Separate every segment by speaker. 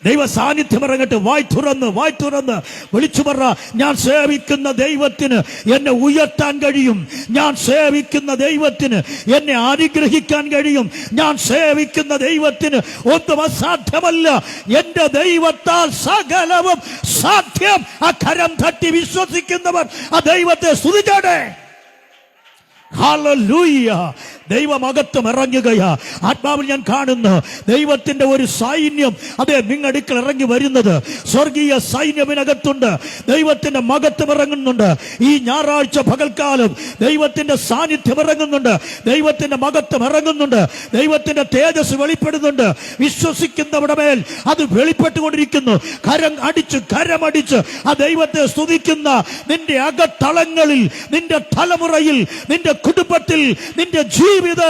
Speaker 1: ദൈവ സാന്നിധ്യം ഇറങ്ങട്ടെ. വായ് തുറന്ന് വിളിച്ചു പറ, ഞാൻ സേവിക്കുന്ന ദൈവത്തിന് എന്നെ ഉയർത്താൻ കഴിയും. ഞാൻ സേവിക്കുന്ന ദൈവത്തിന് എന്നെ അനുഗ്രഹിക്കാൻ കഴിയും. ഞാൻ സേവിക്കുന്ന ദൈവത്തിന് ഒന്നും അസാധ്യമല്ല. എന്റെ ദൈവത്താൽ സകലവും സാധ്യം. ആ കരം തട്ടി വിശ്വസിക്കുന്നവർ ആ ദൈവത്തെ സ്തുതിക്കട്ടെ. ഹല്ലേലൂയ. ദൈവമകത്വം ഇറങ്ങുകയാ. ആത്മാവിൽ ഞാൻ കാണുന്നു ദൈവത്തിന്റെ ഒരു സൈന്യം അതേ നിങ്ങടുക്കൽ ഇറങ്ങി വരുന്നത്. സ്വർഗീയ സൈന്യത്തിനകത്തുണ്ട്. ദൈവത്തിന്റെ മകത്വം ഇറങ്ങുന്നുണ്ട്. ഈ ഞായറാഴ്ച പകൽക്കാലം ദൈവത്തിന്റെ സാന്നിധ്യം ഇറങ്ങുന്നുണ്ട്. ദൈവത്തിന്റെ മകത്വം ഇറങ്ങുന്നുണ്ട്. ദൈവത്തിന്റെ തേജസ് വെളിപ്പെടുന്നുണ്ട്. വിശ്വസിക്കുന്നവരുടെ മേൽ അത് വെളിപ്പെട്ടുകൊണ്ടിരിക്കുന്നു. കരമടിച്ച് ആ ദൈവത്തെ സ്തുതിക്കുന്ന നിന്റെ അകത്തളങ്ങളിൽ, നിന്റെ തലമുറയിൽ, നിന്റെ കുടുംബത്തിൽ, നിന്റെ ജീവിത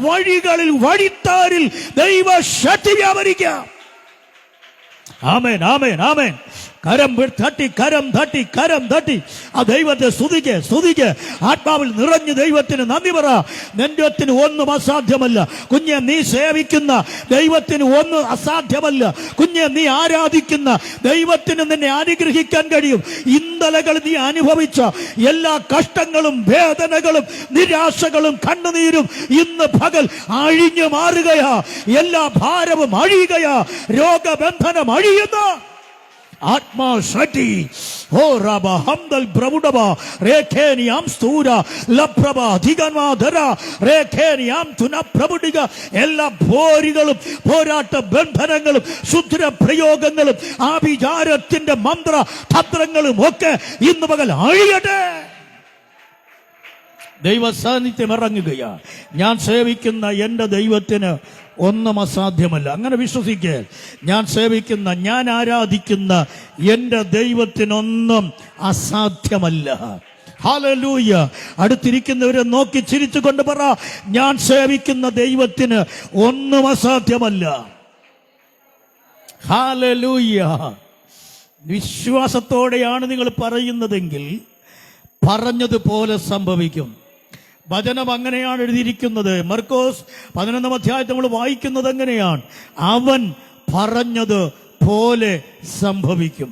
Speaker 1: വഴികളിൽ, വഴിത്താരിൽ ദൈവ ശക്തി വ്യാപരിക്കാം. ആമേൻ, ആമേൻ, ആമേൻ. കരം തട്ടി ആ ദൈവത്തെ സ്തുതിക്ക്. ആത്മാവിൽ നിറഞ്ഞ് ദൈവത്തിന് നന്ദി പറ. ദൈവത്തിന് ഒന്നും അസാധ്യമല്ല. കുഞ്ഞെ, നീ സേവിക്കുന്ന ദൈവത്തിന് ഒന്നും അസാധ്യമല്ല. കുഞ്ഞെ, നീ ആരാധിക്കുന്ന ദൈവത്തിന് നിന്നെ അനുഗ്രഹിക്കാൻ കഴിയും. ഇന്നലകൾ നീ അനുഭവിച്ച എല്ലാ കഷ്ടങ്ങളും, വേദനകളും, നിരാശകളും, കണ്ണുനീരും ഇന്ന് പകൽ അഴിഞ്ഞു മാറുകയാ. എല്ലാ ഭാരവും അഴിയുകയാ. രോഗബന്ധനം അഴിയുന്നു. ആത്മാ ശക്തി ഓ റബ ഹംദൽ പ്രഭുഡബ രേഖേനിയാം സ്തൂര ലപ്രഭ അധികന്മാധര രേഖേനിയാം തുന പ്രഭുഡിക. എല്ലാ പോരുകളും, പോരാട്ട ബന്ധനങ്ങളും, ശുദ്ര പ്രയോഗങ്ങളും, ആഭിചാരത്തിന്റെ മന്ത്ര തന്ത്രങ്ങളും ഒക്കെ ഇന്ന് പകൽ അഴിയട്ടെ. ദൈവ സാന്നിധ്യം ഇറങ്ങുകയാ. ഞാൻ സേവിക്കുന്ന എന്റെ ദൈവത്തിന് ഒന്നും അസാധ്യമല്ല. അങ്ങനെ വിശ്വസിക്കുക. ഞാൻ സേവിക്കുന്ന, ഞാൻ ആരാധിക്കുന്ന എന്റെ ദൈവത്തിനൊന്നും അസാധ്യമല്ല. ഹല്ലേലൂയ. അടുത്തിരിക്കുന്നവരെ നോക്കി ചിരിച്ചുകൊണ്ട് പറ, ഞാൻ സേവിക്കുന്ന ദൈവത്തിന് ഒന്നും അസാധ്യമല്ല. ഹല്ലേലൂയ. വിശ്വാസത്തോടെയാണ് നിങ്ങൾ പറയുന്നതെങ്കിൽ പറഞ്ഞതുപോലെ സംഭവിക്കും. വചനം അങ്ങനെയാണ് എഴുതിയിരിക്കുന്നത്. മർക്കോസ് 11-ാം അധ്യായത്തിൽ നമ്മൾ വായിക്കുന്നത് എങ്ങനെയാണ്? അവൻ പറഞ്ഞത് പോലെ സംഭവിക്കും.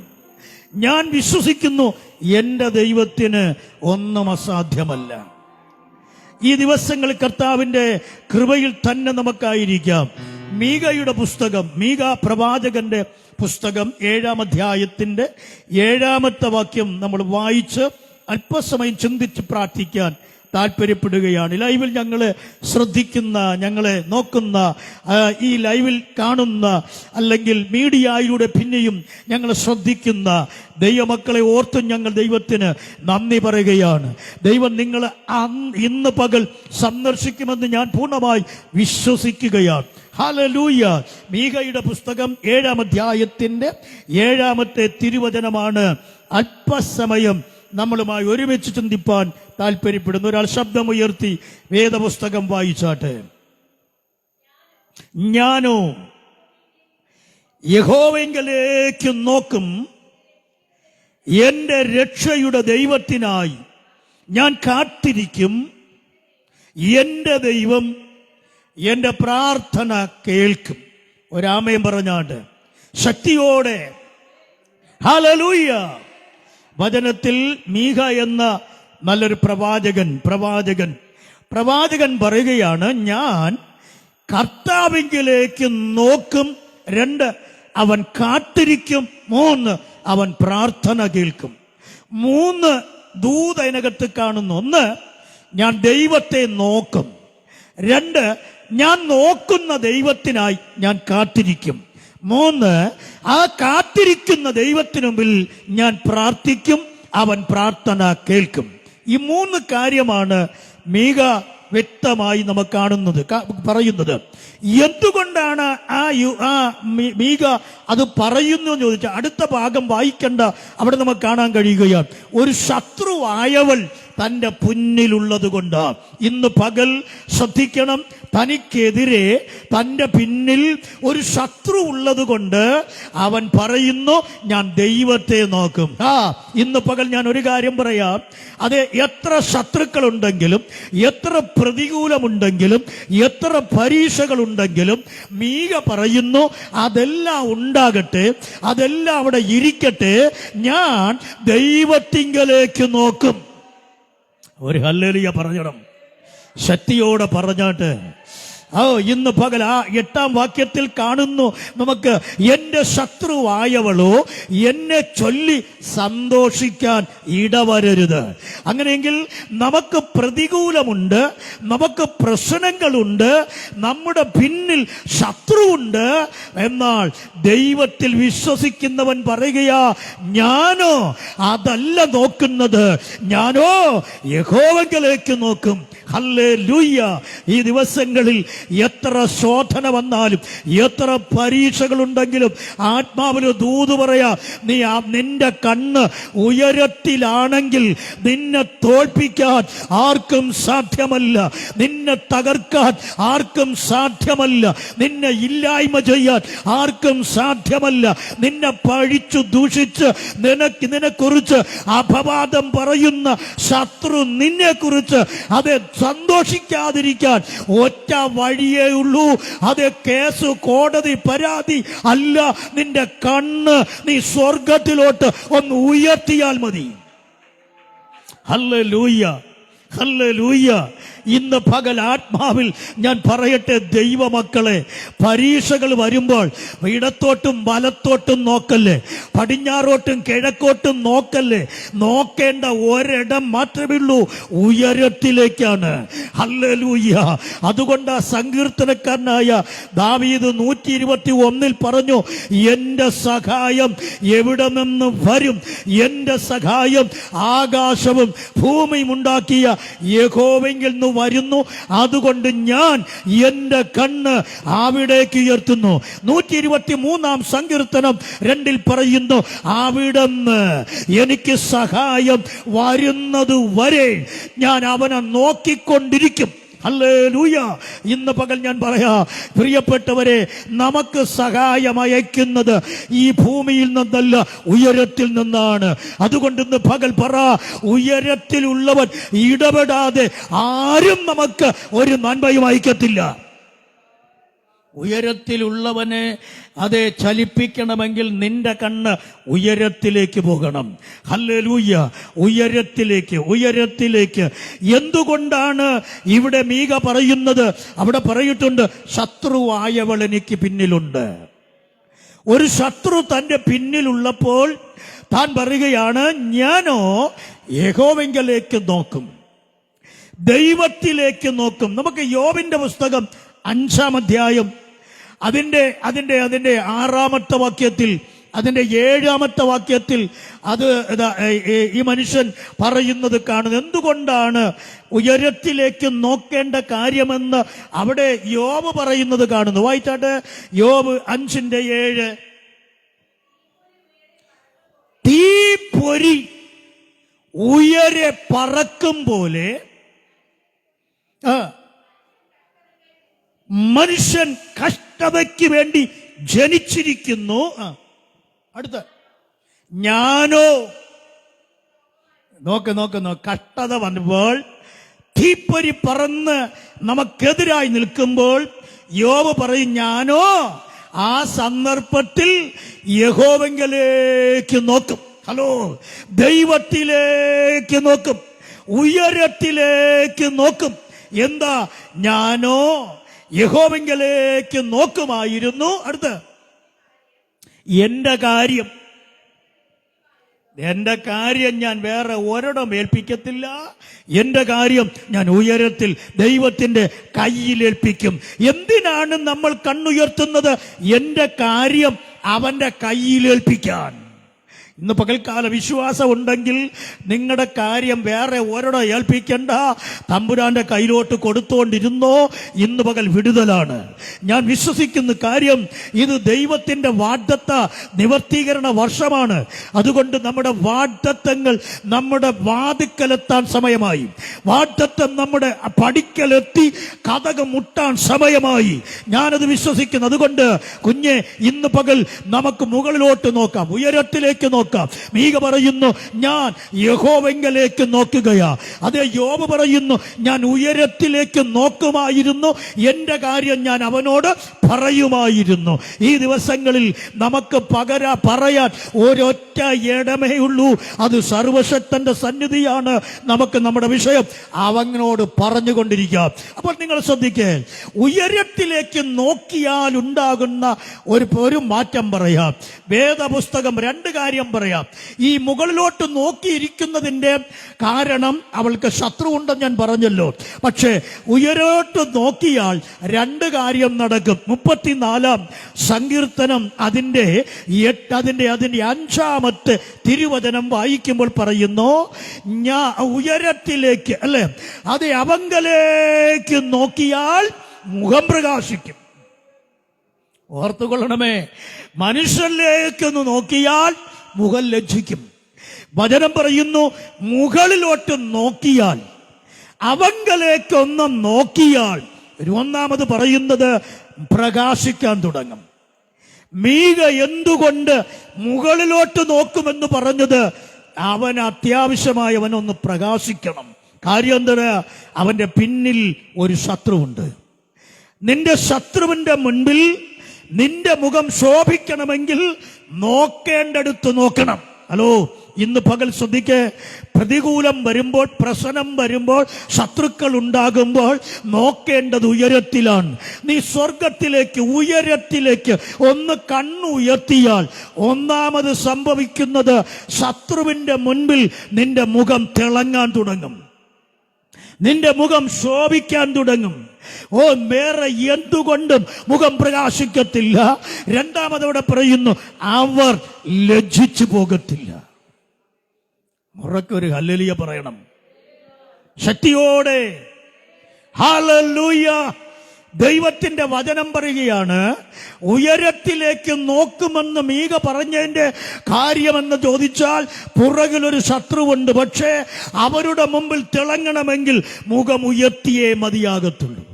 Speaker 1: ഞാൻ വിശ്വസിക്കുന്നു എൻ്റെ ദൈവത്തിന് ഒന്നും അസാധ്യമല്ല. ഈ ദിവസങ്ങളിൽ കർത്താവിൻ്റെ കൃപയിൽ തന്നെ നമുക്കായിരിക്കാം. മീകയുടെ പുസ്തകം, മീക പ്രവാചകന്റെ പുസ്തകം 7-ാം അധ്യായത്തിന്റെ 7-ാമത്തെ വാക്യം നമ്മൾ വായിച്ച് അല്പസമയം ചിന്തിച്ച് പ്രാർത്ഥിക്കാൻ താല്പര്യപ്പെടുകയാണ്. ലൈവിൽ ഞങ്ങളെ ശ്രദ്ധിക്കുന്ന, ഞങ്ങളെ നോക്കുന്ന, ഈ ലൈവിൽ കാണുന്ന അല്ലെങ്കിൽ മീഡിയയിലൂടെ പിന്നെയും ഞങ്ങളെ ശ്രദ്ധിക്കുന്ന ദൈവമക്കളെ ഓർത്തും ഞങ്ങൾ ദൈവത്തിന് നന്ദി പറയുകയാണ്. ദൈവം നിങ്ങളെ ഇന്ന് പകൽ സന്ദർശിക്കുമെന്ന് ഞാൻ പൂർണ്ണമായി വിശ്വസിക്കുകയാണ്. ഹല്ലേലൂയ. മീകയുടെ പുസ്തകം 7-ാം അധ്യായത്തിന്റെ 7-ാമത്തെ തിരുവചനമാണ് അല്പസമയം നമ്മളുമായി ഒരുമിച്ച് ചിന്തിപ്പാൻ താല്പര്യപ്പെടുന്ന ഒരാൾ ശബ്ദമുയർത്തി വേദപുസ്തകം വായിച്ചാട്ടെ. ഞാനോ യഹോവയിങ്കലേക്ക് നോക്കും, എന്റെ രക്ഷയുടെ ദൈവത്തിനായി ഞാൻ കാത്തിരിക്കും. എന്റെ ദൈവം എന്റെ പ്രാർത്ഥന കേൾക്കും. ഒരാമയം പറഞ്ഞാണ്ട് ശക്തിയോടെ ഹല്ലേലൂയ. വചനത്തിൽ മീക എന്ന നല്ലൊരു പ്രവാചകൻ പറയുകയാണ്, ഞാൻ കർത്താവിങ്കിലേക്ക് നോക്കും. 2, അവൻ കാത്തിരിക്കും. 3, അവൻ പ്രാർത്ഥന കേൾക്കും. 3 ദൂത അതിനകത്ത് കാണുന്നു. 1, ഞാൻ ദൈവത്തെ നോക്കും. 2, ഞാൻ നോക്കുന്ന ദൈവത്തിനായി ഞാൻ കാത്തിരിക്കും. 3, ആ കാത്തിരിക്കുന്ന ദൈവത്തിനു മുമ്പിൽ ഞാൻ പ്രാർത്ഥിക്കും. അവൻ പ്രാർത്ഥന കേൾക്കും. ഈ 3 കാര്യമാണ് മീക വ്യക്തമായി നമുക്ക് പറയുന്നത്. എന്തുകൊണ്ടാണ് ആ മീക അത് പറയുന്നു എന്ന് ചോദിച്ചാൽ അടുത്ത ഭാഗം വായിക്കണ്ട, അവിടെ നമുക്ക് കാണാൻ കഴിയുകയാണ്. ഒരു ശത്രുവായവൾ തൻ്റെ പിന്നിലുള്ളത് കൊണ്ട്. ഇന്ന് പകൽ ശ്രദ്ധിക്കണം, തനിക്കെതിരെ തൻ്റെ പിന്നിൽ ഒരു ശത്രു ഉള്ളത് കൊണ്ട് അവൻ പറയുന്നു, ഞാൻ ദൈവത്തെ നോക്കും. ഇന്ന് പകൽ ഞാൻ ഒരു കാര്യം പറയാം. അതെ, എത്ര ശത്രുക്കളുണ്ടെങ്കിലും, എത്ര പ്രതികൂലമുണ്ടെങ്കിലും, എത്ര പരീക്ഷകളുണ്ടെങ്കിലും മീക പറയുന്നു, അതെല്ലാം ഉണ്ടാകട്ടെ, അതെല്ലാം അവിടെ ഇരിക്കട്ടെ, ഞാൻ ദൈവത്തിങ്കലേക്ക് നോക്കും. ഒരു ഹല്ലേലൂയ പറഞ്ഞണം, ശക്തിയോടെ പറഞ്ഞാട്ട്. ഇന്ന് പകൽ ആ 8-ാം വാക്യത്തിൽ കാണുന്നു നമുക്ക്, എന്റെ ശത്രുവായവളോ എന്നെ ചൊല്ലി സന്തോഷിക്കാൻ ഇടവരരുത്. അങ്ങനെയെങ്കിൽ നമുക്ക് പ്രതികൂലമുണ്ട്, നമുക്ക് പ്രശ്നങ്ങളുണ്ട്, നമ്മുടെ പിന്നിൽ ശത്രുവുണ്ട്. എന്നാൽ ദൈവത്തിൽ വിശ്വസിക്കുന്നവൻ പറയുകയാ, ഞാനോ അതല്ല നോക്കുന്നത്, ഞാനോ യഹോവയിലേക്ക് നോക്കും. ഹല്ലേലൂയ. ഈ ദിവസങ്ങളിൽ എത്ര ശോധന വന്നാലും, എത്ര പരീക്ഷകളുണ്ടെങ്കിലും ആത്മാവിന് ദൂത് പറയാ, നിന്റെ കണ്ണ് ഉയരത്തിലാണെങ്കിൽ നിന്നെ തോൽപ്പിക്കാൻ ആർക്കും സാധ്യമല്ല, നിന്നെ തകർക്കാൻ ആർക്കും സാധ്യമല്ല, നിന്നെ ഇല്ലായ്മ ചെയ്യാൻ ആർക്കും സാധ്യമല്ല. നിന്നെ പഴിച്ചു ദൂഷിച്ച് നിന്നെക്കുറിച്ച് അപവാദം പറയുന്ന ശത്രു നിന്നെക്കുറിച്ച് അത് സന്തോഷിക്കാതിരിക്കാൻ ഒറ്റ വഴിയേ ഉള്ളൂ. അത് കേസ്, കോടതി, പരാതി അല്ല. നിന്റെ കണ്ണ് നീ സ്വർഗത്തിലോട്ട് ഒന്ന് ഉയർത്തിയാൽ മതി. Hallelujah, hallelujah. ഇന്ന് പകൽ ആത്മാവിൽ ഞാൻ പറയട്ടെ, ദൈവമക്കളെ, പരീക്ഷകൾ വരുമ്പോൾ ഇടത്തോട്ടും വലത്തോട്ടും നോക്കല്ലേ, പടിഞ്ഞാറോട്ടും കിഴക്കോട്ടും നോക്കല്ലേ. നോക്കേണ്ട ഒരിടം മാത്രമേ ഉള്ളൂ, ഉയരത്തിലേക്കാണ്. ഹല്ലേലൂയ. അതുകൊണ്ട് സങ്കീർത്തനക്കാരനായ ദാവീദ് 121 പറഞ്ഞു, എന്റെ സഹായം എവിടെ നിന്ന് വരും? എന്റെ സഹായം ആകാശവും ഭൂമിയും ഉണ്ടാക്കിയ യഹോവയിൽ നിന്ന് വരുന്നു. അതുകൊണ്ട് ഞാൻ എന്റെ കണ്ണ് അവിടേക്ക് ഉയർത്തുന്നു. 123-ാം സങ്കീർത്തനം 2 പറയുന്നു, അവിടുന്ന് എനിക്ക് സഹായം വരുന്നത് വരെ ഞാൻ അവനെ നോക്കിക്കൊണ്ടിരിക്കും. ഹല്ലേലൂയ. ഇന്ന് പകൽ ഞാൻ പറയാ, പ്രിയപ്പെട്ടവരെ, നമുക്ക് സഹായം അയക്കുന്നത് ഈ ഭൂമിയിൽ നിന്നല്ല, ഉയരത്തിൽ നിന്നാണ്. അതുകൊണ്ട് ഇന്ന് പകൽ പറ, ഉയരത്തിലുള്ളവൻ ഇടപെടാതെ ആരും നമുക്ക് ഒരു നന്മയും അയക്കത്തില്ല. ഉയരത്തിലുള്ളവനെ അതെ ചലിപ്പിക്കണമെങ്കിൽ നിന്റെ കണ്ണ് ഉയരത്തിലേക്ക് പോകണം. ഹല്ലേലൂയ. ഉയരത്തിലേക്ക്, ഉയരത്തിലേക്ക്. എന്തുകൊണ്ടാണ് ഇവിടെ മീക പറയുന്നത്? അവിടെ പറഞ്ഞിട്ടുണ്ട്, ശത്രുവായവൾ എനിക്ക് പിന്നിലുണ്ട്. ഒരു ശത്രു തന്റെ പിന്നിലുള്ളപ്പോൾ താൻ പറയുകയാണ്, ഞാനോ യഹോവയിലേക്ക് നോക്കും, ദൈവത്തിലേക്ക് നോക്കും. നമുക്ക് യോബിന്റെ പുസ്തകം 5-ാം അധ്യായം അതിന്റെ 6-ാമത്തെ വാക്യത്തിൽ, അതിന്റെ 7-ാമത്തെ വാക്യത്തിൽ അത് ഈ മനുഷ്യൻ പറയുന്നത് കാണുന്നത്. എന്തുകൊണ്ടാണ് ഉയരത്തിലേക്ക് നോക്കേണ്ട കാര്യമെന്ന് അവിടെ യോബ് പറയുന്നത് കാണുന്നു. വായിച്ചാട്ടെ, യോബ് 5:7. തീപ്പൊരി ഉയരെ പറക്കും പോലെ മനുഷ്യൻ കഷ്ടതയ്ക്ക് വേണ്ടി ജനിച്ചിരിക്കുന്നു. അടുത്ത, ഞാനോ നോക്ക് കഷ്ടത വന്നപ്പോൾ, തീപ്പൊരി പറന്ന് നമുക്കെതിരായി നിൽക്കുമ്പോൾ യോബ് പറയും, ഞാനോ ആ സന്ദർഭത്തിൽ യഹോവയിലേക്ക് നോക്കും. ഹലോ, ദൈവത്തിലേക്ക് നോക്കും, ഉയരത്തിലേക്ക് നോക്കും. എന്താ? ഞാനോ യഹോവയിലേക്ക് നോക്കുമായിരുന്നു. അടുത്ത്, എന്റെ കാര്യം ഞാൻ വേറെ ഒരിടം ഏൽപ്പിക്കത്തില്ല. എന്റെ കാര്യം ഞാൻ ഉയരത്തിൽ ദൈവത്തിന്റെ കയ്യിലേൽപ്പിക്കും. എന്തിനാണ് നമ്മൾ കണ്ണുയർത്തുന്നത്? എന്റെ കാര്യം അവന്റെ കയ്യിലേൽപ്പിക്കാൻ. ഇന്ന് പകൽക്കാല വിശ്വാസം ഉണ്ടെങ്കിൽ നിങ്ങളുടെ കാര്യം വേറെ ഒരിടം ഏൽപ്പിക്കണ്ട, തമ്പുരാന്റെ കയ്യിലോട്ട് കൊടുത്തുകൊണ്ടിരുന്നോ. ഇന്ന് പകൽ വിടുതലാണ്. ഞാൻ വിശ്വസിക്കുന്ന കാര്യം, ഇത് ദൈവത്തിന്റെ വാഗ്ദത്ത നിവർത്തീകരണ വർഷമാണ്. അതുകൊണ്ട് നമ്മുടെ വാഗ്ദത്തങ്ങൾ നമ്മുടെ വാതിക്കലെത്താൻ സമയമായി. വാഗ്ദത്തം നമ്മുടെ പടിക്കലെത്തി കതക് മുട്ടാൻ സമയമായി. ഞാനത് വിശ്വസിക്കുന്നു. അതുകൊണ്ട് കുഞ്ഞെ, ഇന്ന് പകൽ നമുക്ക് മുകളിലോട്ട് നോക്കാം, ഉയരത്തിലേക്ക് നോക്കാം. മീക പറയുന്നു, ഞാൻ യഹോവങ്കലേക്ക് നോക്കുകയാ. അതേ, യോബ് പറയുന്നു, ഞാൻ ഉയരത്തിലേക്ക് നോക്കുമായിരുന്നു, എന്റെ കാര്യം ഞാൻ അവനോട് പറയുമായിരുന്നു. ഈ ദിവസങ്ങളിൽ നമുക്ക് പറയാൻ ഒരൊറ്റ ഇടമേ ഉള്ളൂ, അത് സർവശക്തന്റെ സന്നിധിയാണ്. നമുക്ക് നമ്മുടെ വിഷയം അവനോട് പറഞ്ഞുകൊണ്ടിരിക്കാം. അപ്പോൾ നിങ്ങൾ ശ്രദ്ധിക്കേ, ഉയരത്തിലേക്ക് നോക്കിയാൽ ഉണ്ടാകുന്ന ഒരു മാറ്റം പറയാം. വേദപുസ്തകം 2 കാര്യം പറയാം. ഈ മുകളിലോട്ട് നോക്കിയിരിക്കുന്നതിന്റെ കാരണം, അവൾക്ക് ശത്രു ഉണ്ടെന്ന് ഞാൻ പറഞ്ഞല്ലോ. പക്ഷേ ഉയരോട്ട് നോക്കിയാൽ 2 കാര്യം നടക്കും. 34-ാം സങ്കീർത്തനം അതിന്റെ 5-ാമത്തെ തിരുവചനം വായിക്കുമ്പോൾ പറയുന്നു, ഞാൻ ഉയരത്തിലേക്ക്, അല്ലെ, അത് അവങ്കലേക്ക് നോക്കിയാൽ മുഖം പ്രകാശിക്കും. ഓർത്തുകൊള്ളണമേ, മനുഷ്യരിലേക്കൊന്ന് നോക്കിയാൽ മുഖം ലജ്ജിക്കും. വചനം പറയുന്നു, മുകളിലോട്ട് നോക്കിയാൽ, അവങ്കലേക്കൊന്ന് നോക്കിയാൽ, 1 പറയുന്നത് പ്രകാശിക്കാൻ തുടങ്ങും. മീക എന്തുകൊണ്ട് മുകളിലോട്ട് നോക്കുമെന്ന് പറഞ്ഞത്, അവൻ അത്യാവശ്യമായി അവനൊന്ന് പ്രകാശിക്കണം. കാര്യം എന്താണ്? അവന്റെ പിന്നിൽ ഒരു ശത്രുവുണ്ട്. നിന്റെ ശത്രുവിന്റെ മുൻപിൽ നിന്റെ മുഖം ശോഭിക്കണമെങ്കിൽ നോക്കേണ്ടടുത്ത് നോക്കണം. ഹലോ, ഇന്ന് പകൽ ശ്രദ്ധിക്കേ, പ്രതികൂലം വരുമ്പോൾ, പ്രശ്നം വരുമ്പോൾ, ശത്രുക്കൾ ഉണ്ടാകുമ്പോൾ നോക്കേണ്ടത് ഉയരത്തിലാണ്. നീ സ്വർഗത്തിലേക്ക്, ഉയരത്തിലേക്ക് ഒന്ന് കണ്ണുയർത്തിയാൽ ഒന്നാമത് സംഭവിക്കുന്നത്, ശത്രുവിന്റെ മുൻപിൽ നിന്റെ മുഖം തിളങ്ങാൻ തുടങ്ങും, നിന്റെ മുഖം ശോഭിക്കാൻ തുടങ്ങും. വേറെ എന്തുകൊണ്ടും മുഖം പ്രകാശിക്കത്തില്ല. 2 പറയുന്നു, അവർ ലജ്ജിച്ചു പോകത്തില്ല. ഉറക്കൊരു ഹല്ലേലൂയ പറയണം ശക്തിയോടെ. ഹല്ലേലൂയ. ദൈവത്തിന്റെ വചനം പറയുകയാണ്, ഉയരത്തിലേക്ക് നോക്കുമെന്ന് മീക പറഞ്ഞതിന്റെ കാര്യമെന്ന് ചോദിച്ചാൽ, പുറകിലൊരു ശത്രുവുണ്ട്. പക്ഷേ അവരുടെ മുമ്പിൽ തിളങ്ങണമെങ്കിൽ മുഖം ഉയർത്തിയേ മതിയാകത്തുള്ളൂ.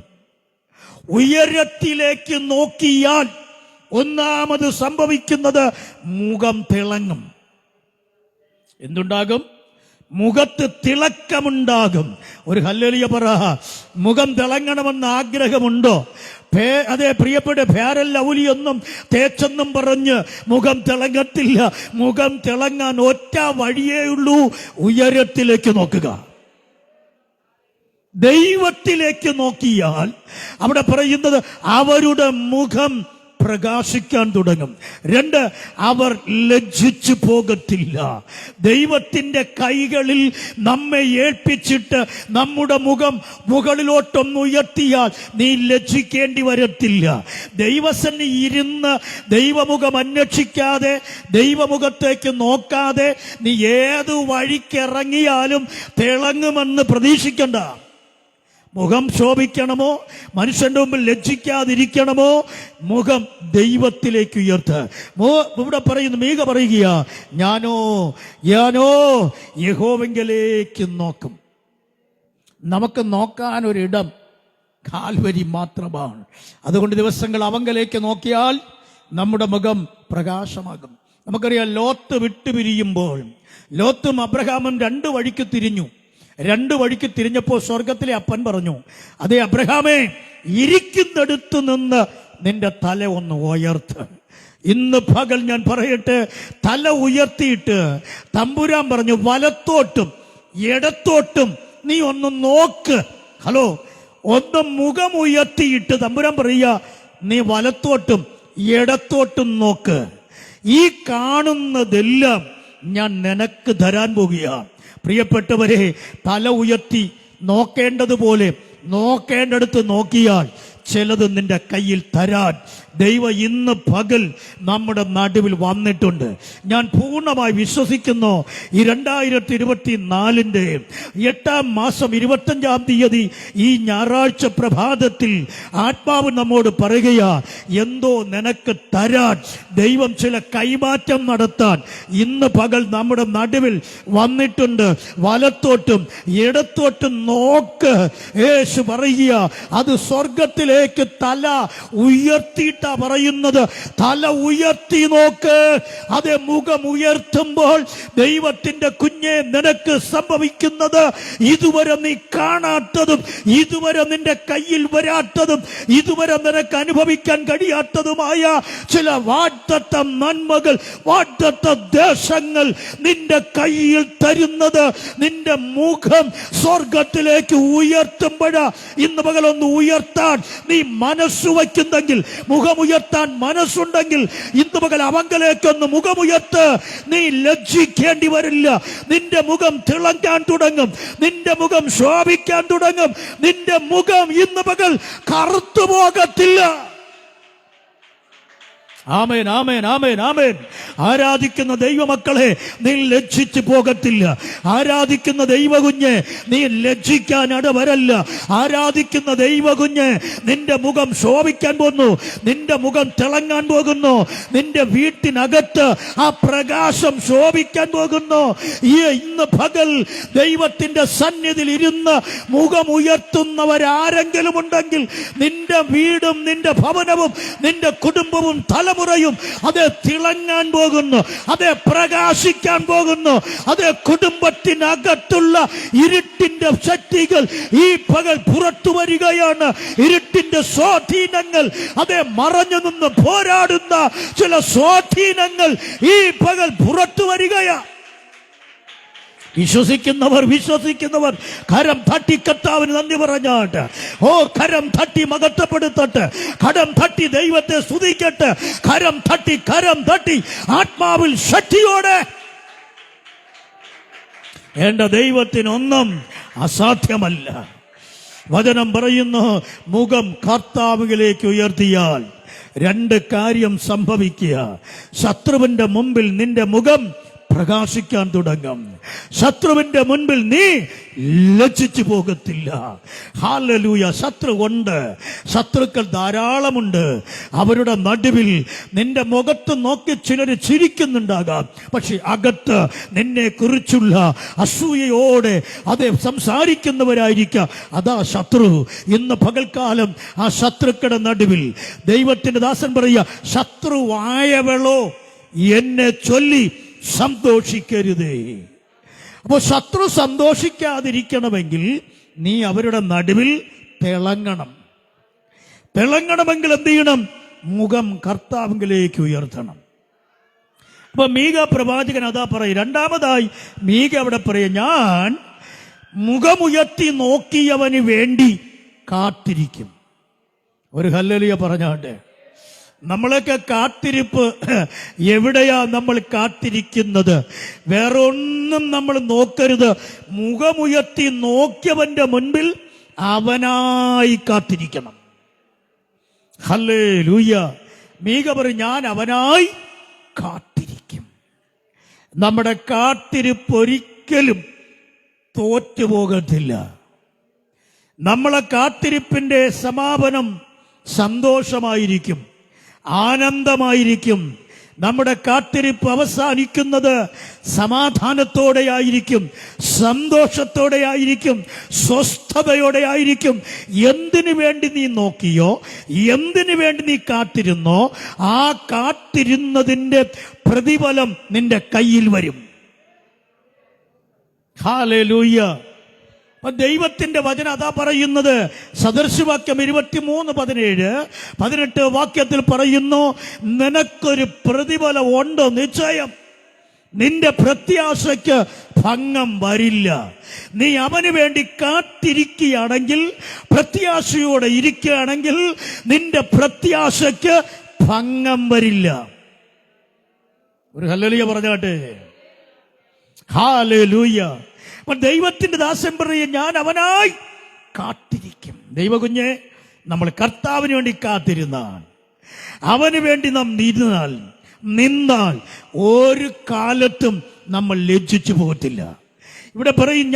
Speaker 1: ഉയരത്തിലേക്ക് നോക്കിയാൽ ഒന്നാമത് സംഭവിക്കുന്നത് മുഖം തിളങ്ങും. എന്തുണ്ടാകും? മുഖത്ത് തിളക്കമുണ്ടാകും. ഒരു ഹല്ലേലൂയ പറ. മുഖം തിളങ്ങണമെന്ന് ആഗ്രഹമുണ്ടോ? അതേ പ്രിയപ്പെട്ട, ഫെയർ ആൻഡ് ലവ്ലി ഒന്നും തേച്ചെന്നും പറഞ്ഞ് മുഖം തിളങ്ങത്തില്ല. മുഖം തിളങ്ങാൻ ഒറ്റ വഴിയേ ഉള്ളൂ, ഉയരത്തിലേക്ക് നോക്കുക. ദൈവത്തിലേക്ക് നോക്കിയാൽ അവിടെ പറയുന്നത്, അവരുടെ മുഖം പ്രകാശിക്കാൻ തുടങ്ങും. 2, അവർ ലജ്ജിച്ചു പോകത്തില്ല. ദൈവത്തിന്റെ കൈകളിൽ നമ്മെ ഏൽപ്പിച്ചിട്ട് നമ്മുടെ മുഖം മുകളിലോട്ടൊന്ന് ഉയർത്തിയാൽ നീ ലജ്ജിക്കേണ്ടി വരത്തില്ല. ദൈവസന്നിധി ഇരുന്ന് ദൈവമുഖം അന്വേഷിക്കാതെ, ദൈവമുഖത്തേക്ക് നോക്കാതെ നീ ഏതു വഴിക്കിറങ്ങിയാലും തിളങ്ങുമെന്ന് പ്രതീക്ഷിക്കണ്ട. മുഖം ശോഭിക്കണമോ, മനുഷ്യന്റെ മുമ്പിൽ ലജ്ജിക്കാതിരിക്കണമോ, മുഖം ദൈവത്തിലേക്ക് ഉയർത്ത്. ഇവിടെ പറയുന്നു, മീക പറയുക, ഞാനോ യഹോവങ്കലേക്ക് നോക്കും. നമുക്ക് നോക്കാൻ ഒരിടം കാൽവരി മാത്രമാണ്. അതുകൊണ്ട് ദിവസങ്ങൾ അവങ്കലേക്ക് നോക്കിയാൽ നമ്മുടെ മുഖം പ്രകാശമാകും. നമുക്കറിയാം, ലോത്ത് വിട്ടുപിരിയുമ്പോൾ ലോത്തും അബ്രഹാമും 2 വഴിക്ക് തിരിഞ്ഞു. 2 വഴിക്ക് തിരിഞ്ഞപ്പോൾ സ്വർഗത്തിലെ അപ്പൻ പറഞ്ഞു, അതേ അബ്രഹാമേ, ഇരിക്കുന്നിടത്ത് നിന്ന് നിന്റെ തല ഒന്ന് ഉയർത്ത്. ഇന്ന് പകൽ ഞാൻ പറയട്ടെ, തല ഉയർത്തിയിട്ട് തമ്പുരാൻ പറഞ്ഞു, വലത്തോട്ടും ഇടത്തോട്ടും നീ ഒന്ന് നോക്ക്. ഹലോ, ഒന്ന് മുഖം ഉയർത്തിയിട്ട് തമ്പുരാൻ പറയുക, നീ വലത്തോട്ടും ഇടത്തോട്ടും നോക്ക്. ഈ കാണുന്നതെല്ലാം ഞാൻ നിനക്ക് തരാൻ പോകുകയാണ്. പ്രിയപ്പെട്ടവരെ, തല ഉയർത്തി നോക്കേണ്ടതുപോലെ നോക്കേണ്ടടുത്ത് നോക്കിയാൽ ചിലത് നിന്റെ കയ്യിൽ തരാൻ ദൈവം ഇന്ന് പകൽ നമ്മുടെ നടുവിൽ വന്നിട്ടുണ്ട്. ഞാൻ പൂർണ്ണമായി വിശ്വസിക്കുന്നു. ഈ 2024 8-ാം മാസം 25-ാം തീയതി ഈ ഞായറാഴ്ച പ്രഭാതത്തിൽ ആത്മാവ് നമ്മോട് പറയുകയാ, എന്തോ നിനക്ക് തരാൻ ദൈവം ചില കൈമാറ്റം നടത്താൻ ഇന്ന് പകൽ നമ്മുടെ നടുവിൽ വന്നിട്ടുണ്ട്. വലത്തോട്ടും ഇടത്തോട്ടും നോക്ക്. യേശു പറയുക, അത് സ്വർഗത്തിലേക്ക് തല ഉയർത്തിയിട്ടാ പറയുന്നത്. തല ഉയർത്തി നോക്ക്. അതേ, മുഖം ഉയർത്തുമ്പോൾ ദൈവത്തിന്റെ കുഞ്ഞെ നിനക്ക് സംഭവിക്കുന്നത് ഇതുവരെ നീ കാണാത്തതും ഇതുവരെ നിന്റെ കയ്യിൽ വരാത്തതും ഇതുവരെ നിനക്ക് അനുഭവിക്കാൻ കഴിയാത്തതുമായ ചില വാഗ്ദത്ത നന്മകൾ, വാഗ്ദത്ത ദേശങ്ങൾ നിന്റെ കയ്യിൽ തരുന്നത്. നിന്റെ മുഖം സ്വർഗത്തിലേക്ക് ഉയർത്തുമ്പോഴാ. ഇന്ന് പകലൊന്ന് ഉയർത്താൻ നീ മനസ്സ് വയ്ക്കുന്നെങ്കിൽ, മുഖമുയർത്താൻ മനസ്സുണ്ടെങ്കിൽ ഇന്ന് പകൽ അവങ്കലേക്കൊന്ന് മുഖമുയർത്ത്. നീ ലജ്ജിക്കേണ്ടി വരില്ല. നിന്റെ മുഖം തിളങ്ങാൻ തുടങ്ങും. നിന്റെ മുഖം ശോഭിക്കാൻ തുടങ്ങും. നിന്റെ മുഖം ഇന്ന് പകൽ കറുത്തു പോകത്തില്ല. ആമേൻ, ആമേൻ, ആമേൻ, ആമേൻ. ആരാധിക്കുന്ന ദൈവമക്കളെ, നീ ലജ്ജിച്ചു പോകത്തില്ല. ആരാധിക്കുന്ന ദൈവകുഞ്ഞെ, നീ ലജ്ജിക്കാൻ ഇടവരല്ല. ആരാധിക്കുന്ന ദൈവകുഞ്ഞെ, നിന്റെ മുഖം ശോഭിക്കാൻ പോകുന്നു. നിന്റെ മുഖം തിളങ്ങാൻ പോകുന്നു. നിന്റെ വീട്ടിനകത്ത് ആ പ്രകാശം ശോഭിക്കാൻ പോകുന്നു. ഇന്ന് പകൽ ദൈവത്തിന്റെ സന്നിധിയിൽ ഇരുന്ന് മുഖം ഉയർത്തുന്നവരാരെങ്കിലും ഉണ്ടെങ്കിൽ നിന്റെ വീടും നിന്റെ ഭവനവും നിന്റെ കുടുംബവും തലമുറയും അത് തിളങ്ങാൻ പോകുന്നു. അത് പ്രകാശിക്കാൻ പോകുന്നു. അത് കുടുംബത്തിനകത്തുള്ള ഇരുട്ടിന്റെ ശക്തികൾ ഈ പകൽ പുറത്തു വരികയാണ്. ഇരുട്ടിന്റെ സ്വാധീനങ്ങൾ, അതെ, മറഞ്ഞു നിന്ന് പോരാടുന്ന ചില സ്വാധീനങ്ങൾ ഈ പകൽ പുറത്തു വരികയാണ്. വിശ്വസിക്കുന്നവർ കരം തട്ടി കർത്താവിന് നന്ദി പറഞ്ഞാട്ട്, ഓ കരം തട്ടി മഹത്വപ്പെടുത്തട്ടെ, കരം തട്ടി ദൈവത്തെ സ്തുതിക്കട്ടെ, കരം തട്ടി ആത്മാവിൽ ശക്തിയോടെ. എന്റെ ദൈവത്തിനൊന്നും അസാധ്യമല്ല. വചനം പറയുന്നു, മുഖം കർത്താവിലേക്ക് ഉയർത്തിയാൽ 2 കാര്യം സംഭവിക്കുക. ശത്രുവിന്റെ മുമ്പിൽ നിന്റെ മുഖം പ്രകാശിക്കാൻ തുടങ്ങും. ശത്രുവിന്റെ മുൻപിൽ നീ ലജ്ജിച്ചു പോകത്തില്ല. ഹല്ലേലൂയ. ശത്രുക്കൾ ധാരാളമുണ്ട്. അവരുടെ നടുവിൽ നിന്റെ മുഖത്ത് നോക്കി ചിലർ ചിരിക്കുന്നുണ്ടാകാം. പക്ഷെ അകത്ത് നിന്നെ കുറിച്ചുള്ള അസൂയയോടെ അതെ സംസാരിക്കുന്നവരായിരിക്കാം. അതാ ശത്രു. ഇന്ന് പകൽക്കാലം ആ ശത്രുക്കളുടെ നടുവിൽ ദൈവത്തിന്റെ ദാസൻ പറയുക, ശത്രുവായവളോ എന്നെ ചൊല്ലി സന്തോഷിക്കരുതേ. അപ്പോൾ ശത്രു സന്തോഷിക്കാതിരിക്കണമെങ്കിൽ നീ അവരുടെ നടുവിൽ തിളങ്ങണമെങ്കിൽ എന്ത് ചെയ്യണം? മുഖം കർത്താവിലേക്ക് ഉയർത്തണം. അപ്പൊ മീക പ്രവാചകൻ അതാ പറയും. രണ്ടാമതായി മീക അവിടെ പറയും, ഞാൻ മുഖമുയർത്തി നോക്കിയവന് വേണ്ടി കാത്തിരിക്കും. ഒരു ഹല്ലേലൂയ പറഞ്ഞാട്ടെ. നമ്മളൊക്കെ കാത്തിരിപ്പ് എവിടെയാ നമ്മൾ കാത്തിരിക്കുന്നത്? വേറെ ഒന്നും നമ്മൾ നോക്കരുത്. മുഖമുയർത്തി നോക്കിയവന്റെ മുൻപിൽ അവനായി കാത്തിരിക്കണം. ഹല്ലേലൂയ. മീക പറയും, ഞാൻ അവനായി കാത്തിരിക്കും. നമ്മുടെ കാത്തിരിപ്പ് ഒരിക്കലും തോറ്റുപോകത്തില്ല. നമ്മളെ കാത്തിരിപ്പിന്റെ സമാപനം സന്തോഷമായിരിക്കും, ആനന്ദമായിരിക്കും. നമ്മുടെ കാത്തിരിപ്പ് അവസാനിക്കുന്നത് സമാധാനത്തോടെ ആയിരിക്കും, സന്തോഷത്തോടെ ആയിരിക്കും, സ്വസ്ഥതയോടെ ആയിരിക്കും. എന്തിനു വേണ്ടി നീ നോക്കിയോ, എന്തിനു വേണ്ടി നീ കാത്തിരുന്നോ, ആ കാത്തിരുന്നതിന്റെ പ്രതിഫലം നിന്റെ കയ്യിൽ വരും. ഹല്ലേലൂയ. ദൈവത്തിന്റെ വചനം അതാ പറയുന്നത്. സദൃശവാക്യം 23:17-18 വാക്യത്തിൽ പറയുന്നു, നിനക്കൊരു പ്രതിഫലം ഉണ്ട് നിശ്ചയം. നിന്റെ പ്രത്യാശയ്ക്ക് ഭംഗം വരില്ല. നീ അവന് വേണ്ടി കാത്തിരിക്കുകയാണെങ്കിൽ, പ്രത്യാശയോടെ ഇരിക്കുകയാണെങ്കിൽ നിന്റെ പ്രത്യാശയ്ക്ക് ഭംഗം വരില്ല. ഒരു ഹല്ലേലൂയ പറഞ്ഞാട്ടെ. ഹല്ലേലൂയ. ദൈവത്തിന്റെ ദാസൻ പറയും, ഞാൻ അവനായി കാത്തിരിക്കും. ദൈവകുഞ്ഞെ, നമ്മൾ കർത്താവിന് വേണ്ടി കാത്തിരുന്നാൽ, അവന് വേണ്ടി നാം നിന്നാൽ ഒരു കാലത്തും നമ്മൾ ലജ്ജിച്ചു പോകത്തില്ല. ഇവിടെ പറയും,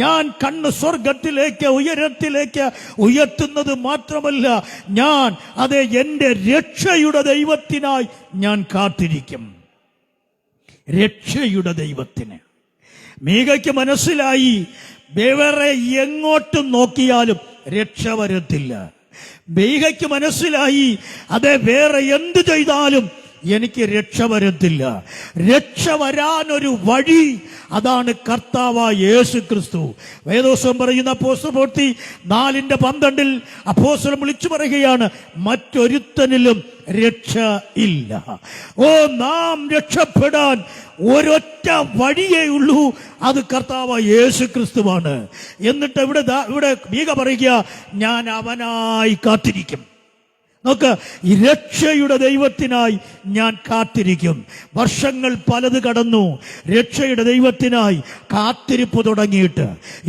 Speaker 1: ഞാൻ കണ്ണ് സ്വർഗത്തിലേക്ക് ഉയരത്തിലേക്ക് ഉയർത്തുന്നത് മാത്രമല്ല, ഞാൻ എന്റെ രക്ഷയുടെ ദൈവത്തിനായി ഞാൻ കാത്തിരിക്കും. രക്ഷയുടെ ദൈവത്തിന്. മീകയ്ക്ക് മനസ്സിലായി, വേറെ എങ്ങോട്ടും നോക്കിയാലും രക്ഷ വരത്തില്ല. മീകയ്ക്ക് മനസ്സിലായി, വേറെ എന്ത് ചെയ്താലും എനിക്ക് രക്ഷ വരത്തില്ല. രക്ഷ വരാനൊരു വഴി, അതാണ് കർത്താവായ യേശു ക്രിസ്തു. വേദോസ്തം പറയുന്ന അപ്പോസ്തലപ്രവൃത്തി 4:12 അപ്പോസ്തലൻ വിളിച്ചു പറയുകയാണ്, മറ്റൊരുത്തനിലും രക്ഷ ഇല്ല. നാം രക്ഷപ്പെടാൻ ഒരൊറ്റ വഴിയേ ഉള്ളൂ, അത് കർത്താവായ യേശു ക്രിസ്തുവാണ്. എന്നിട്ട് ഇവിടെ മീക പറയുക, ഞാൻ അവനായി കാത്തിരിക്കും. നോക്ക്, ഈ രക്ഷയുടെ ദൈവത്തിനായി ഞാൻ കാത്തിരിക്കും. വർഷങ്ങൾ പലത് കടന്നു, രക്ഷയുടെ ദൈവത്തിനായി കാത്തിരിപ്പ് തുടങ്ങിയിട്ട്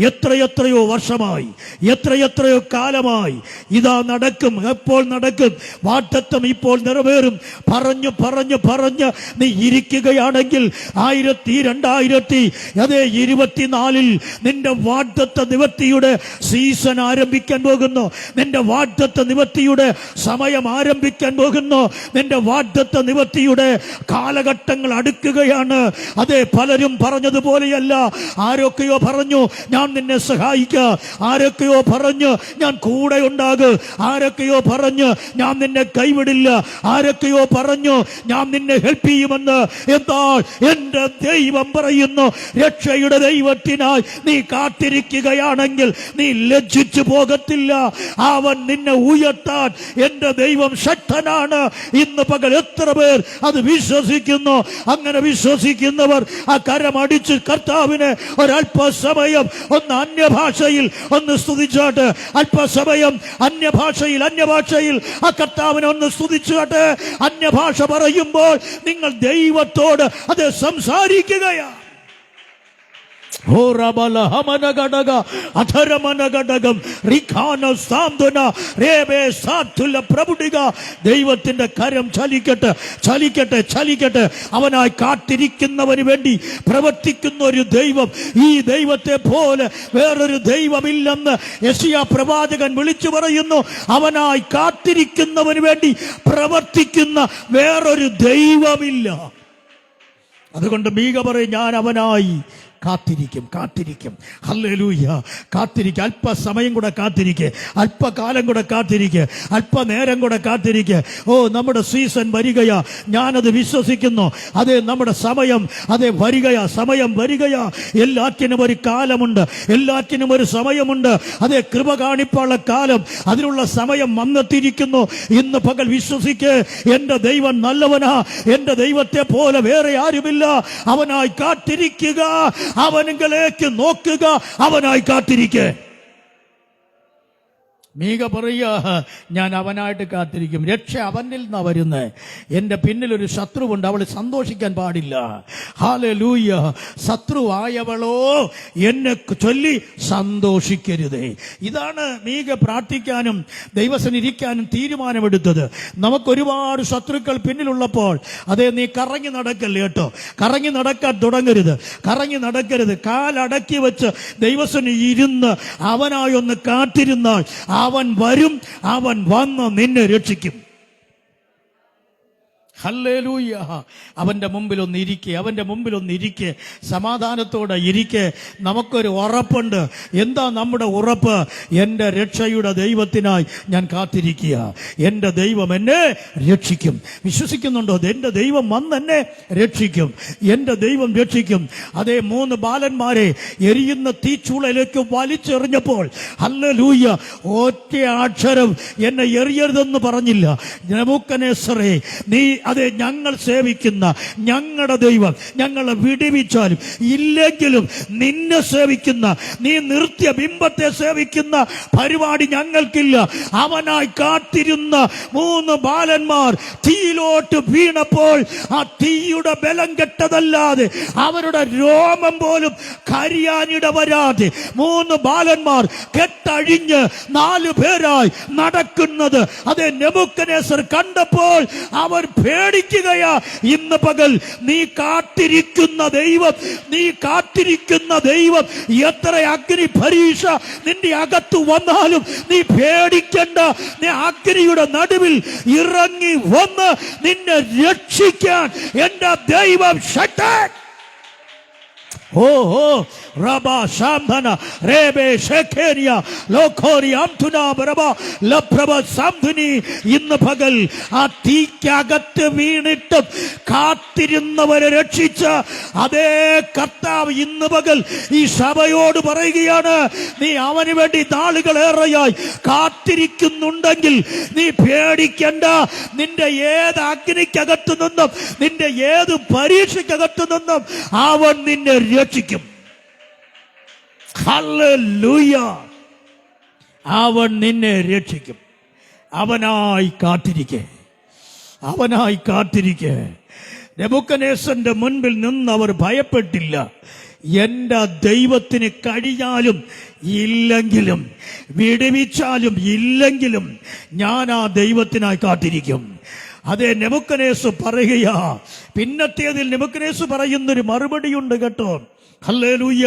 Speaker 1: എത്രയെത്രയോ വർഷമായി, എത്രയെത്രയോ കാലമായി. ഇതാ നടക്കും, എപ്പോൾ നടക്കും, വാഗ്ദത്തം ഇപ്പോൾ നിറവേറും പറഞ്ഞു പറഞ്ഞു പറഞ്ഞ് നീ ഇരിക്കുകയാണെങ്കിൽ 2024 നിന്റെ വാഗ്ദത്ത നിവൃത്തിയുടെ സീസൺ ആരംഭിക്കാൻ പോകുന്നു. നിന്റെ വാഗ്ദത്ത നിവൃത്തിയുടെ സമയം ആരംഭിക്കാൻ പോകുന്നു. നിന്റെ വാഗ്ദത്ത നിവൃത്തിയുടെ കാലഘട്ടങ്ങൾ അടുക്കുകയാണ്. പലരും പറഞ്ഞതുപോലെയല്ല. ആരൊക്കെയോ പറഞ്ഞു, ഞാൻ നിന്നെ സഹായിക്കാം. ആരൊക്കെയോ പറഞ്ഞു, ഞാൻ കൂടെ ഉണ്ടാകും. ആരൊക്കെയോ പറഞ്ഞു, ഞാൻ നിന്നെ കൈവിടില്ല. ആരൊക്കെയോ പറഞ്ഞു, ഞാൻ നിന്നെ ഹെൽപ്പ് ചെയ്യുമെന്ന്. എന്നാൽ എന്റെ ദൈവം പറയുന്നു, രക്ഷയുടെ ദൈവത്തിനായി നീ കാത്തിരിക്കുകയാണെങ്കിൽ നീ ലജ്ജിച്ചു പോകത്തില്ല. അവൻ നിന്നെ ഉയർത്താൻ എന്റെ ദൈവം ശക്തനാണ്. ഇന്ന് പകൽ എത്ര പേർ അത് വിശ്വസിക്കുന്നു? അങ്ങനെ വിശ്വസിക്കുന്നവർ ആ കരമടിച്ച് കർത്താവിനെ ഒരല്പസമയം ഒന്ന് അന്യഭാഷയിൽ ഒന്ന് സ്തുതിച്ചാട്ട്, അല്പസമയം അന്യഭാഷയിൽ ആ കർത്താവിനെ ഒന്ന് സ്തുതിച്ചാട്ട്. അന്യഭാഷ പറയുമ്പോൾ നിങ്ങൾ ദൈവത്തോട് സംസാരിക്കുകയാണ്. ദൈവത്തിന്റെ കരം ചലിക്കട്ടെ, ചലിക്കട്ടെ, ചലിക്കട്ടെ. അവനായി കാത്തിരിക്കുന്നവന് വേണ്ടി പ്രവർത്തിക്കുന്ന ഒരു ദൈവം. ഈ ദൈവത്തെ പോലെ വേറൊരു ദൈവമില്ലെന്ന് യെശയ്യാ പ്രവാചകൻ വിളിച്ചു പറയുന്നു. അവനായി കാത്തിരിക്കുന്നവന് വേണ്ടി പ്രവർത്തിക്കുന്ന വേറൊരു ദൈവമില്ല. അതുകൊണ്ട് മീക പറയും, ഞാൻ അവനായി കാത്തിരിക്കും. ഹല്ലേലൂയ. കാത്തിരിക്കുക. അല്പസമയം കൂടെ കാത്തിരിക്കുക, അല്പകാലം കൂടെ കാത്തിരിക്കുക, അല്പനേരം കൂടെ കാത്തിരിക്കുക. നമ്മുടെ സീസൺ വരികയാ. ഞാനത് വിശ്വസിക്കുന്നു. നമ്മുടെ സമയം സമയം വരികയാ. എല്ലാറ്റിനും ഒരു കാലമുണ്ട്, എല്ലാറ്റിനും ഒരു സമയമുണ്ട്. കൃപ കാണിപ്പാനുള്ള കാലം, അതിനുള്ള സമയം വന്നെത്തിയിരിക്കുന്നു. ഇന്ന് പകൽ വിശ്വസിക്ക്, എന്റെ ദൈവം നല്ലവനാ. എന്റെ ദൈവത്തെ പോലെ വേറെ ആരുമില്ല. അവനായി കാത്തിരിക്കുക, അവനിലേക്ക് നോക്കുക, അവനായി കാത്തിരിക്കുക. മീക പറയുക, ഞാൻ അവനായിട്ട് കാത്തിരിക്കും. രക്ഷ അവനിൽ നിന്നാ വരുന്നത്. എൻ്റെ പിന്നിലൊരു ശത്രുവുണ്ട്, അവൾ സന്തോഷിക്കാൻ പാടില്ല. ഹല്ലേലൂയ. ശത്രുവായവളോ എന്നെ ചൊല്ലി സന്തോഷിക്കരുതേ. ഇതാണ് മീക പ്രാർത്ഥിക്കാനും ദൈവസന്നിധിക്കാനും തീരുമാനമെടുത്തത്. നമുക്കൊരുപാട് ശത്രുക്കൾ പിന്നിലുള്ളപ്പോൾ നീ കറങ്ങി നടക്കല്ലേ കേട്ടോ. കറങ്ങി നടക്കാൻ നടക്കരുത്. കാലടക്കി വെച്ച് ദൈവസന്നിധി ഇരുന്ന് അവനായി ഒന്ന് കാത്തിരുന്നാൽ അവൻ വരും, അവൻ വന്ന് നിന്നെ രക്ഷിക്കും. ഹല്ലേലൂയ. അവന്റെ മുമ്പിൽ ഒന്ന് ഇരിക്കെ, സമാധാനത്തോടെ ഇരിക്കെ. നമുക്കൊരു ഉറപ്പുണ്ട്. എന്താ നമ്മുടെ ഉറപ്പ്? എൻ്റെ രക്ഷയുടെ ദൈവത്തിനായി ഞാൻ കാത്തിരിക്കുക. എൻ്റെ ദൈവം എന്നെ രക്ഷിക്കും. വിശ്വസിക്കുന്നുണ്ടോ? എൻ്റെ ദൈവം വന്ന് എന്നെ രക്ഷിക്കും. എൻ്റെ ദൈവം രക്ഷിക്കും. 3 ബാലന്മാരെ എരിയുന്ന തീച്ചൂളയിലേക്ക് വലിച്ചെറിഞ്ഞപ്പോൾ ഹല്ലേലൂയ, ഒറ്റ അക്ഷരം എന്നെ എറിയരുതെന്ന് പറഞ്ഞില്ല. നെബൂഖദ്നേസറേ, നീ അതെ ഞങ്ങൾ സേവിക്കുന്ന ഞങ്ങളുടെ ദൈവം ഞങ്ങളെ വിടുവിച്ചാലും ഇല്ലെങ്കിലും നിന്നെ സേവിക്കുന്ന, നീ നിർത്തിയ ബിംബത്തെ സേവിക്കുന്ന പരിപാടി ഞങ്ങൾക്കില്ല. അവനായി കാത്തിരുന്ന 3 ബാലന്മാർ തീയിലോട്ട് വീണപ്പോൾ ആ തീയുടെ ബലം കെട്ടതല്ലാതെ അവരുടെ രോമം പോലും കരിയാനിട വരാതെ 3 ബാലന്മാർ കെട്ടഴിഞ്ഞ് 4 പേരായി നടക്കുന്നത് അതെ നെബൂഖദ്നേസർ കണ്ടപ്പോൾ അവർ പേടിക്കുകയാ. ഇന്ന് പകൽ നീ കാത്തിരിക്കുന്ന ദൈവം, നീ കാത്തിരിക്കുന്ന ദൈവം എത്ര അഗ്നി പരീക്ഷ നിന്റെ അകത്ത് വന്നാലും നീ പേടിക്കണ്ട. നീ അഗ്നിയുടെ നടുവിൽ ഇറങ്ങി വന്ന് നിന്നെ രക്ഷിക്കാൻ എന്റെ ദൈവം ശക്തൻ. Rabba Shamdana Rebe Shekeria Lokori Amtuna Baraba Lapraba Samduni ഇന്ന് പകൽ ആ തീക്കകത്ത് വീണിട്ട് കാത്തിരുന്നവരെ രക്ഷിച്ച അതേ കർത്താവ് ഇന്ന് പകൽ ഈ സഭയോട് പറയുകയാണ്, നീ അവന് വേണ്ടി നാളുകളേറെയായി കാത്തിരിക്കുന്നുണ്ടെങ്കിൽ നീ പേടിക്കണ്ട. നിന്റെ ഏത് അഗ്നിക്കകത്തു നിന്നും നിന്റെ ഏത് പരീക്ഷയ്ക്കകത്തു നിന്നും അവൻ നിന്നെ രക്ഷിക്കും. ഹല്ലേലൂയ. അവൻ നിന്നെ രക്ഷിക്കും. അവനായി കാത്തിരിക്കെ, അവനായി കാത്തിരിക്കെ. നെബൂഖദ്നേസറിന്റെ മുൻപിൽ നിന്ന് അവർ ഭയപ്പെട്ടില്ല. എന്റെ ദൈവത്തിന് കഴിഞ്ഞാലും ഇല്ലെങ്കിലും, വിടുവിച്ചാലും ഇല്ലെങ്കിലും ഞാൻ ആ ദൈവത്തിനായി കാത്തിരിക്കും. അതെ നെബൂഖദ്നേസർ പറയുകയാ. പിന്നത്തേതിൽ നെബൂഖദ്നേസർ പറയുന്നൊരു മറുപടിയുണ്ട് കേട്ടോ. ഹല്ലേലൂയ.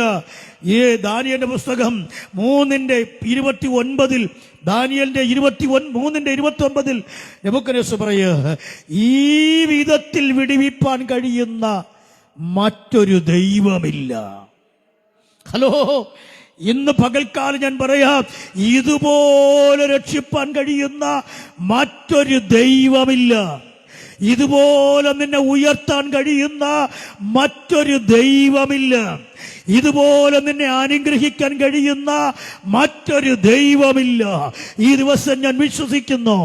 Speaker 1: ദാനിയേലിന്റെ പുസ്തകം 3:29 ദാനിയേലിന്റെ 3:29 നെബൂഖദ്നേസർ പറയുക, ഈ വിധത്തിൽ വിടുവിപ്പാൻ കഴിയുന്ന മറ്റൊരു ദൈവമില്ല. ഹലോ, ഇന്ന് പകൽക്കാലം ഞാൻ പറയാം, ഇതുപോലെ രക്ഷിപ്പാൻ കഴിയുന്ന മറ്റൊരു ദൈവമില്ല. ഇതുപോലെ നിന്നെ ഉയർത്താൻ കഴിയുന്ന മറ്റൊരു ദൈവമില്ല. ഇതുപോലെ നിന്നെ അനുഗ്രഹിക്കാൻ കഴിയുന്ന മറ്റൊരു ദൈവമില്ല. ഈ ദിവസം ഞാൻ വിശ്വസിക്കുന്നു,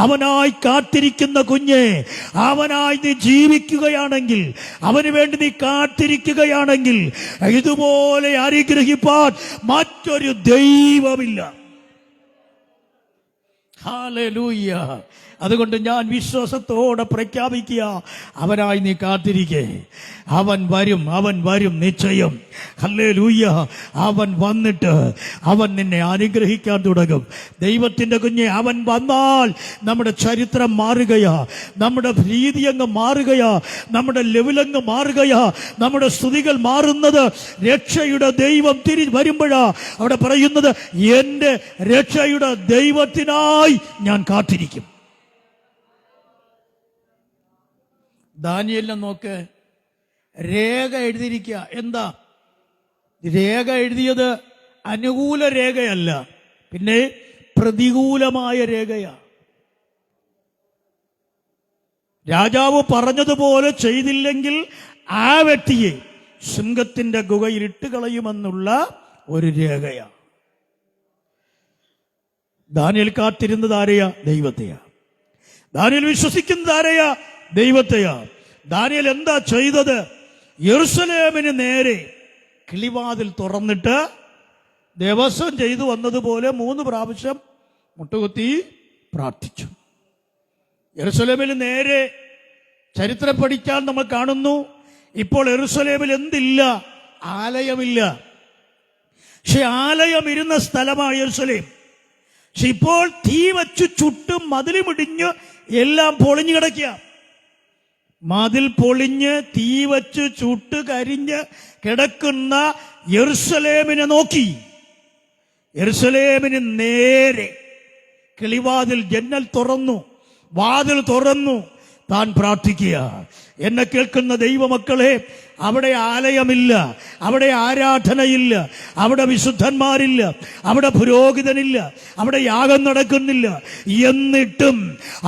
Speaker 1: അവനായി കാത്തിരിക്കുന്ന കുഞ്ഞെ, അവനായി നീ ജീവിക്കുകയാണെങ്കിൽ, അവന് വേണ്ടി നീ കാത്തിരിക്കുകയാണെങ്കിൽ, ഇതുപോലെ അനുഗ്രഹിപ്പാൻ മറ്റൊരു ദൈവമില്ല. ഹല്ലേലൂയ. അതുകൊണ്ട് ഞാൻ വിശ്വാസത്തോടെ പ്രഖ്യാപിക്കുക, അവനായി നീ കാത്തിരിക്കേ. അവൻ വരും, അവൻ വരും നിശ്ചയം. ഹല്ലേലൂയ. അവൻ വന്നിട്ട് അവൻ നിന്നെ അനുഗ്രഹിക്കാൻ തുടങ്ങും. ദൈവത്തിന്റെ കുഞ്ഞെ, അവൻ വന്നാൽ നമ്മുടെ ചരിത്രം മാറുകയാ, നമ്മുടെ രീതി അങ്ങ് മാറുകയാ, നമ്മുടെ ലെവലങ്ങ് മാറുകയാ, നമ്മുടെ സ്തുതികൾ മാറുന്നത് രക്ഷയുടെ ദൈവം വരുമ്പോഴാ. അവിടെ പറയുന്നത്, എന്റെ രക്ഷയുടെ ദൈവത്തിനായി ഞാൻ കാത്തിരിക്കും. ദാനിയേലിനെ നോക്ക്, രേഖ എഴുതിയിരിക്കുക. എന്താ രേഖ എഴുതിയത്? അനുകൂല രേഖയല്ല, പിന്നെ പ്രതികൂലമായ രേഖയാ. രാജാവ് പറഞ്ഞതുപോലെ ചെയ്തില്ലെങ്കിൽ ആ വ്യക്തിയെ സിംഹത്തിന്റെ ഗുഹയിൽ ഇട്ടുകളയുമെന്നുള്ള ഒരു രേഖയാ. ദാനിയേൽ കാത്തിരുന്നത് ആരെയാ? ദൈവത്തെയാ. ദാനിയേൽ വിശ്വസിക്കുന്നത് ആരെയാ? ദൈവത്തെയാ. ദാനിയേൽ എന്താ ചെയ്തത്? യെരൂശലേമിന് നേരെ കിളിവാതിൽ തുറന്നിട്ട് ദിവസം ചെയ്തു വന്നതുപോലെ 3 പ്രാവശ്യം മുട്ടുകുത്തി പ്രാർത്ഥിച്ചു. യെരൂശലേമിൽ നേരെ ചരിത്രം പഠിക്കാൻ നമ്മൾ കാണുന്നു, ഇപ്പോൾ യെരൂശലേമിൽ എന്തില്ല? ആലയമില്ല. പക്ഷെ ആലയം ഇരുന്ന സ്ഥലമാണ് യെരൂശലേം. പക്ഷെ ഇപ്പോൾ തീ വച്ചു ചുട്ടും മതിലുമിടിഞ്ഞ് എല്ലാം പൊളിഞ്ഞു കിടക്കുക. മതിൽ പൊളിഞ്ഞ് തീ വച്ച് ചുട്ട് കരിഞ്ഞ് കിടക്കുന്ന യെരൂശലേമിനെ നോക്കി, യെരൂശലേമിന് നേരെ കിളിവാതിൽ ജന്നൽ തുറന്നു, വാതിൽ തുറന്നു താൻ പ്രാർത്ഥിക്കുക. എന്നെ കേൾക്കുന്ന ദൈവമക്കളെ, അവിടെ ആലയമില്ല, അവിടെ ആരാധനയില്ല, അവിടെ വിശുദ്ധന്മാരില്ല, അവിടെ പുരോഹിതനില്ല, അവിടെ യാഗം നടക്കുന്നില്ല. എന്നിട്ടും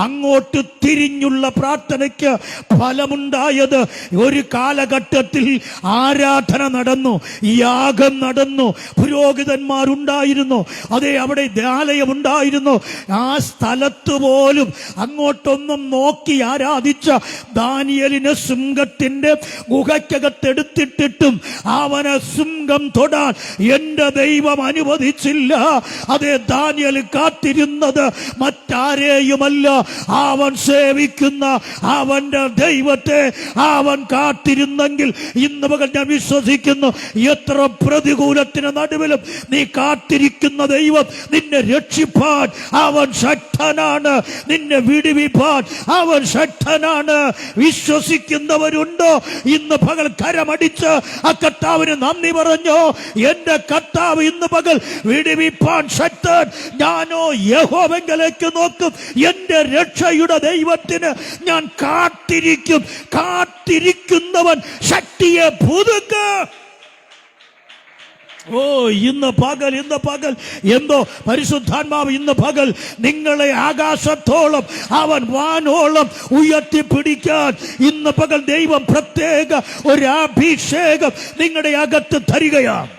Speaker 1: അങ്ങോട്ട് തിരിഞ്ഞുള്ള പ്രാർത്ഥനയ്ക്ക് ഫലമുണ്ടായത്, ഒരു കാലഘട്ടത്തിൽ ആരാധന നടന്നു, യാഗം നടന്നു, പുരോഹിതന്മാരുണ്ടായിരുന്നു, അതെ അവിടെ ആലയമുണ്ടായിരുന്നു. ആ സ്ഥലത്ത് പോലും അങ്ങോട്ടൊന്നും നോക്കി ആരാധന ആരാധിച്ച ദാനിയേലിനെ സിംഹത്തിന്റെ ഗുഹയ്ക്കകത്തെടുത്തിട്ടിട്ടും അവനെ സിംഹം തൊടാൻ എന്റെ ദൈവം അനുവദിച്ചില്ല. അതേ, ദാനിയേൽ കാത്തിരുന്നത് മറ്റാരെയുമല്ല, അവൻ സേവിക്കുന്ന അവന്റെ ദൈവത്തെ അവൻ കാത്തിരുന്നെങ്കിൽ ഇന്ന് പകൽ ഞാൻ വിശ്വസിക്കുന്നു, എത്ര പ്രതികൂലത്തിന് നടുവിലും നീ കാത്തിരിക്കുന്ന ദൈവം നിന്നെ രക്ഷിപ്പാൻ അവൻ ശക്തനാണ്, നിന്നെ വിടുവിപ്പാൻ അവൻ ശക്തനാണ്. വിശ്വസിക്കുന്നവരുണ്ടോ? ഇന്ന് പകൽ കരമടിച്ച് ആ കർത്താവിന് നന്ദി പറഞ്ഞോ. എന്റെ കർത്താവ് ഇന്ന് പകൽ വിടുവിപ്പാൻ ശക്തൻ. ഞാനോ യഹോവങ്കലേക്ക് നോക്കും, എന്റെ രക്ഷയുടെ ദൈവത്തിന് ഞാൻ കാത്തിരിക്കും. കാത്തിരിക്കുന്നവൻ ശക്തിയെ പുതുക്കും. ഓ, ഇന്ന് പകൽ എന്തോ പരിശുദ്ധാത്മാവ് ഇന്ന് പകൽ നിങ്ങളെ ആകാശത്തോളം അവൻ വാനോളം ഉയർത്തിപ്പിടിക്കാൻ ഇന്ന് പകൽ ദൈവം പ്രത്യേക ഒരു അഭിഷേകം നിങ്ങളുടെ അകത്ത് തരികയാണ്.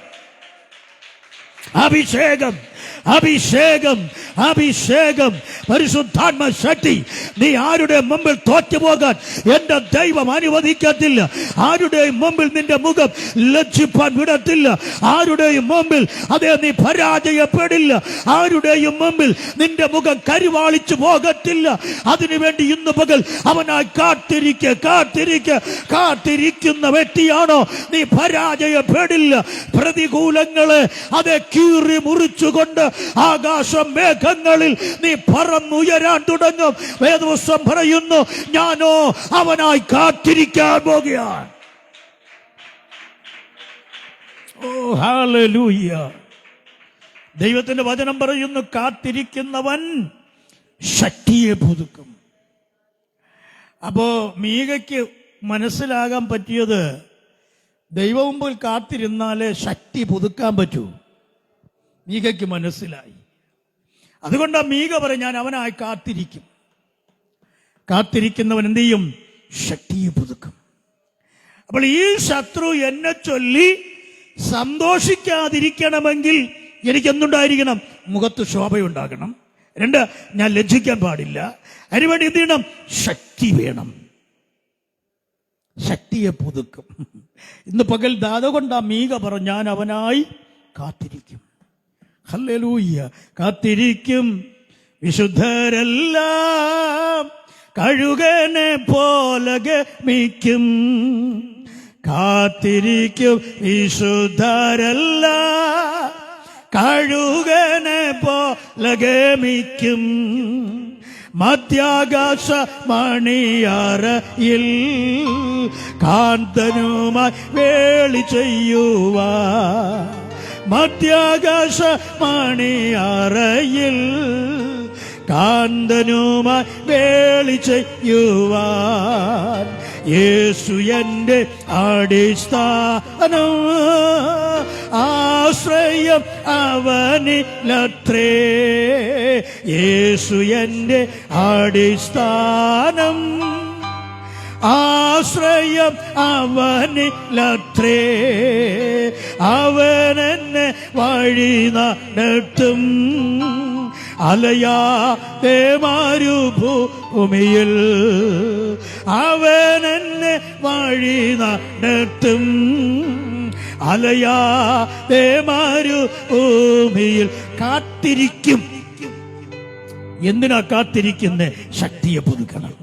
Speaker 1: അഭിഷേകം പരിശുദ്ധാത്മ ശക്തി. നീ ആരുടെ മുമ്പിൽ തോറ്റുപോകാൻ എന്റെ ദൈവം അനുവദിക്കത്തില്ല. ആരുടെയും മുമ്പിൽ നിന്റെ മുഖം ലജ്ജിപ്പാൻ വിടത്തില്ല. ആരുടെയും മുമ്പിൽ അതേ നീ പരാജയപ്പെടില്ല. ആരുടെയും മുമ്പിൽ നിന്റെ മുഖം കരുവാളിച്ചു പോകത്തില്ല. അതിനുവേണ്ടി ഇന്ന് പകൽ അവനായി കാത്തിരിക്കുന്ന വ്യക്തിയാണോ നീ? പരാജയപ്പെടില്ല. പ്രതികൂലങ്ങളെ അതേ കീറി മുറിച്ചുകൊണ്ട് ആകാശം മേഘങ്ങളിൽ നീ പറന്നുയരാൻ തുടങ്ങും. വേദപുസ്തകം പറയുന്നു, ഞാനോ അവനായി കാത്തിരിക്കാൻ പോകുകയാണ്. ഓ, ഹല്ലേലൂയ. ദൈവത്തിന്റെ വചനം പറയുന്നു, കാത്തിരിക്കുന്നവൻ ശക്തിയെ പുതുക്കും. അപ്പോ മീകയ്ക്ക് മനസ്സിലാകാൻ പറ്റിയത്, ദൈവം മുമ്പിൽ കാത്തിരുന്നാലേ ശക്തി പുതുക്കാൻ പറ്റൂ. മീകയ്ക്ക് മനസ്സിലായി. അതുകൊണ്ടാ മീക പറയും, ഞാൻ അവനായി കാത്തിരിക്കും. കാത്തിരിക്കുന്നവൻ എന്ത് ചെയ്യും? ശക്തിയെ പുതുക്കും. അപ്പോൾ ഈ ശത്രു എന്നെ ചൊല്ലി സന്തോഷിക്കാതിരിക്കണമെങ്കിൽ എനിക്കെന്തുണ്ടായിരിക്കണം? മുഖത്ത് ശോഭയുണ്ടാകണം. 2, ഞാൻ ലജ്ജിക്കാൻ പാടില്ല. അതിനുവേണ്ടി എന്ത് ചെയ്യണം? ശക്തി വേണം. ശക്തിയെ പുതുക്കും. ഇന്ന് പകൽ അതുകൊണ്ടാ മീക പറഞ്ഞു, ഞാൻ അവനായി കാത്തിരിക്കും. ഹല്ലേലൂയ. കാത്തിരിക്കും വിശുദ്ധരെല്ലാം കഴുകനെ പോലെ ഗമിക്കും. കാത്തിരിക്കും വിശുദ്ധരെല്ലാം കഴുകനെ പോലെ ഗമിക്കും. മധ്യാകാശ മണിയറയിൽ കാന്തനുമായി വേളി ചെയ്യുവാ. മധ്യാകാശ മണിയറയിൽ കാന്തനുമായി വേളി ചെയ്യുവാൻ യേശു എന്റെ അടിസ്ഥാനം. ആശ്രയം അവനിലത്രേ. യേശു എന്റെ അടിസ്ഥാനം. ആശ്രയം അവനിലത്രേ. അവനെന്നെ വഴി നടത്തും. അലയാതെ മരുഭൂമിയിൽ അവനെന്നെ വഴി നടത്തും. അലയാതെ മരുഭൂമിയിൽ കാത്തിരിക്കും. എന്തിനാ കാത്തിരിക്കുന്നേ? ശക്തിയെ പുതുക്കണം.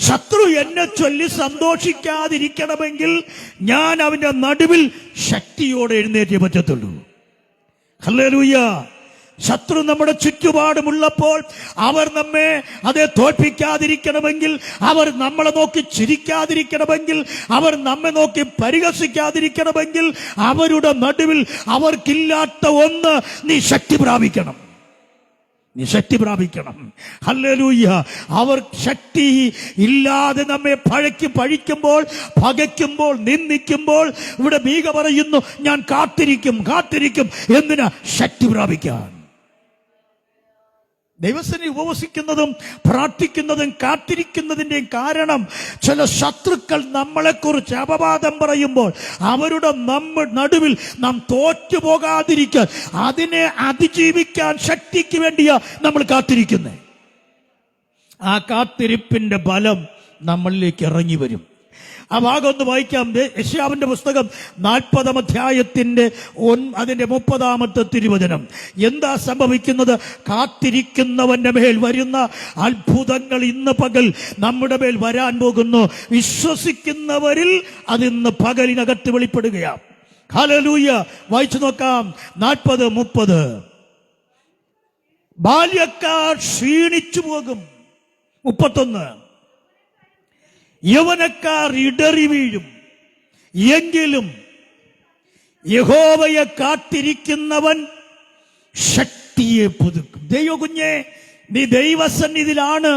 Speaker 1: ശത്രു എന്നെ ചൊല്ലി സന്തോഷിക്കാതിരിക്കണമെങ്കിൽ ഞാൻ അവന്റെ നടുവിൽ ശക്തിയോടെ എഴുന്നേറ്റേ പറ്റത്തുള്ളൂ. ഹല്ലേലൂയ. ശത്രു നമ്മുടെ ചുറ്റുപാടുമുള്ളപ്പോൾ അവർ നമ്മെ അതേ തോൽപ്പിക്കാതിരിക്കണമെങ്കിൽ, അവർ നമ്മളെ നോക്കി ചിരിക്കാതിരിക്കണമെങ്കിൽ, അവർ നമ്മെ നോക്കി പരിഹസിക്കാതിരിക്കണമെങ്കിൽ, അവരുടെ നടുവിൽ അവർക്കില്ലാത്ത ഒന്ന് നീ ശക്തി പ്രാപിക്കണം. നീ ശക്തി പ്രാപിക്കണം. ഹല്ലേലൂയ. അവർ ശക്തി ഇല്ലാതെ നമ്മെ പഴിക്കുമ്പോൾ, പകയ്ക്കുമ്പോൾ, നിന്ദിക്കുമ്പോൾ ഇവിടെ മീക പറയുന്നു, ഞാൻ കാത്തിരിക്കും. എന്തിനാ? ശക്തി പ്രാപിക്കാൻ. ദൈവസന്നിധിയിൽ ഉപവസിക്കുന്നതും പ്രാർത്ഥിക്കുന്നതും കാത്തിരിക്കുന്നതിൻ്റെയും കാരണം, ചില ശത്രുക്കൾ നമ്മളെക്കുറിച്ച് അപവാദം പറയുമ്പോൾ അവരുടെ നടുവിൽ നാം തോറ്റുപോകാതിരിക്കാൻ, അതിനെ അതിജീവിക്കാൻ ശക്തിക്ക് വേണ്ടിയാ നമ്മൾ കാത്തിരിക്കുന്നത്. ആ കാത്തിരിപ്പിന്റെ ബലം നമ്മളിലേക്ക് ഇറങ്ങി വരും. ആ ഭാഗം ഒന്ന് വായിക്കാം. യെശയ്യാവിന്റെ പുസ്തകം 40-ാം അധ്യായത്തിന്റെ അതിന്റെ 30-ാമത്തെ തിരുവചനം. എന്താ സംഭവിക്കുന്നത്? കാത്തിരിക്കുന്നവന്റെ മേൽ വരുന്ന അത്ഭുതങ്ങൾ ഇന്ന് പകൽ നമ്മുടെ മേൽ വരാൻ പോകുന്നു. വിശ്വസിക്കുന്നവരിൽ അതിന്ന് പകലിനകത്ത് വെളിപ്പെടുകയാണ്. ഹല്ലേലൂയ. വായിച്ചു നോക്കാം 40-30. ബാല്യക്കാർ ക്ഷീണിച്ചു പോകും. 31. യൗവനക്കാർ ഇടറി വീഴും. എങ്കിലും യഹോവയെ കാത്തിരിക്കുന്നവൻ ശക്തിയെ പുതുക്കും. ദൈവകുഞ്ഞെ, നീ ദൈവസന്നിധിയിലാണ്,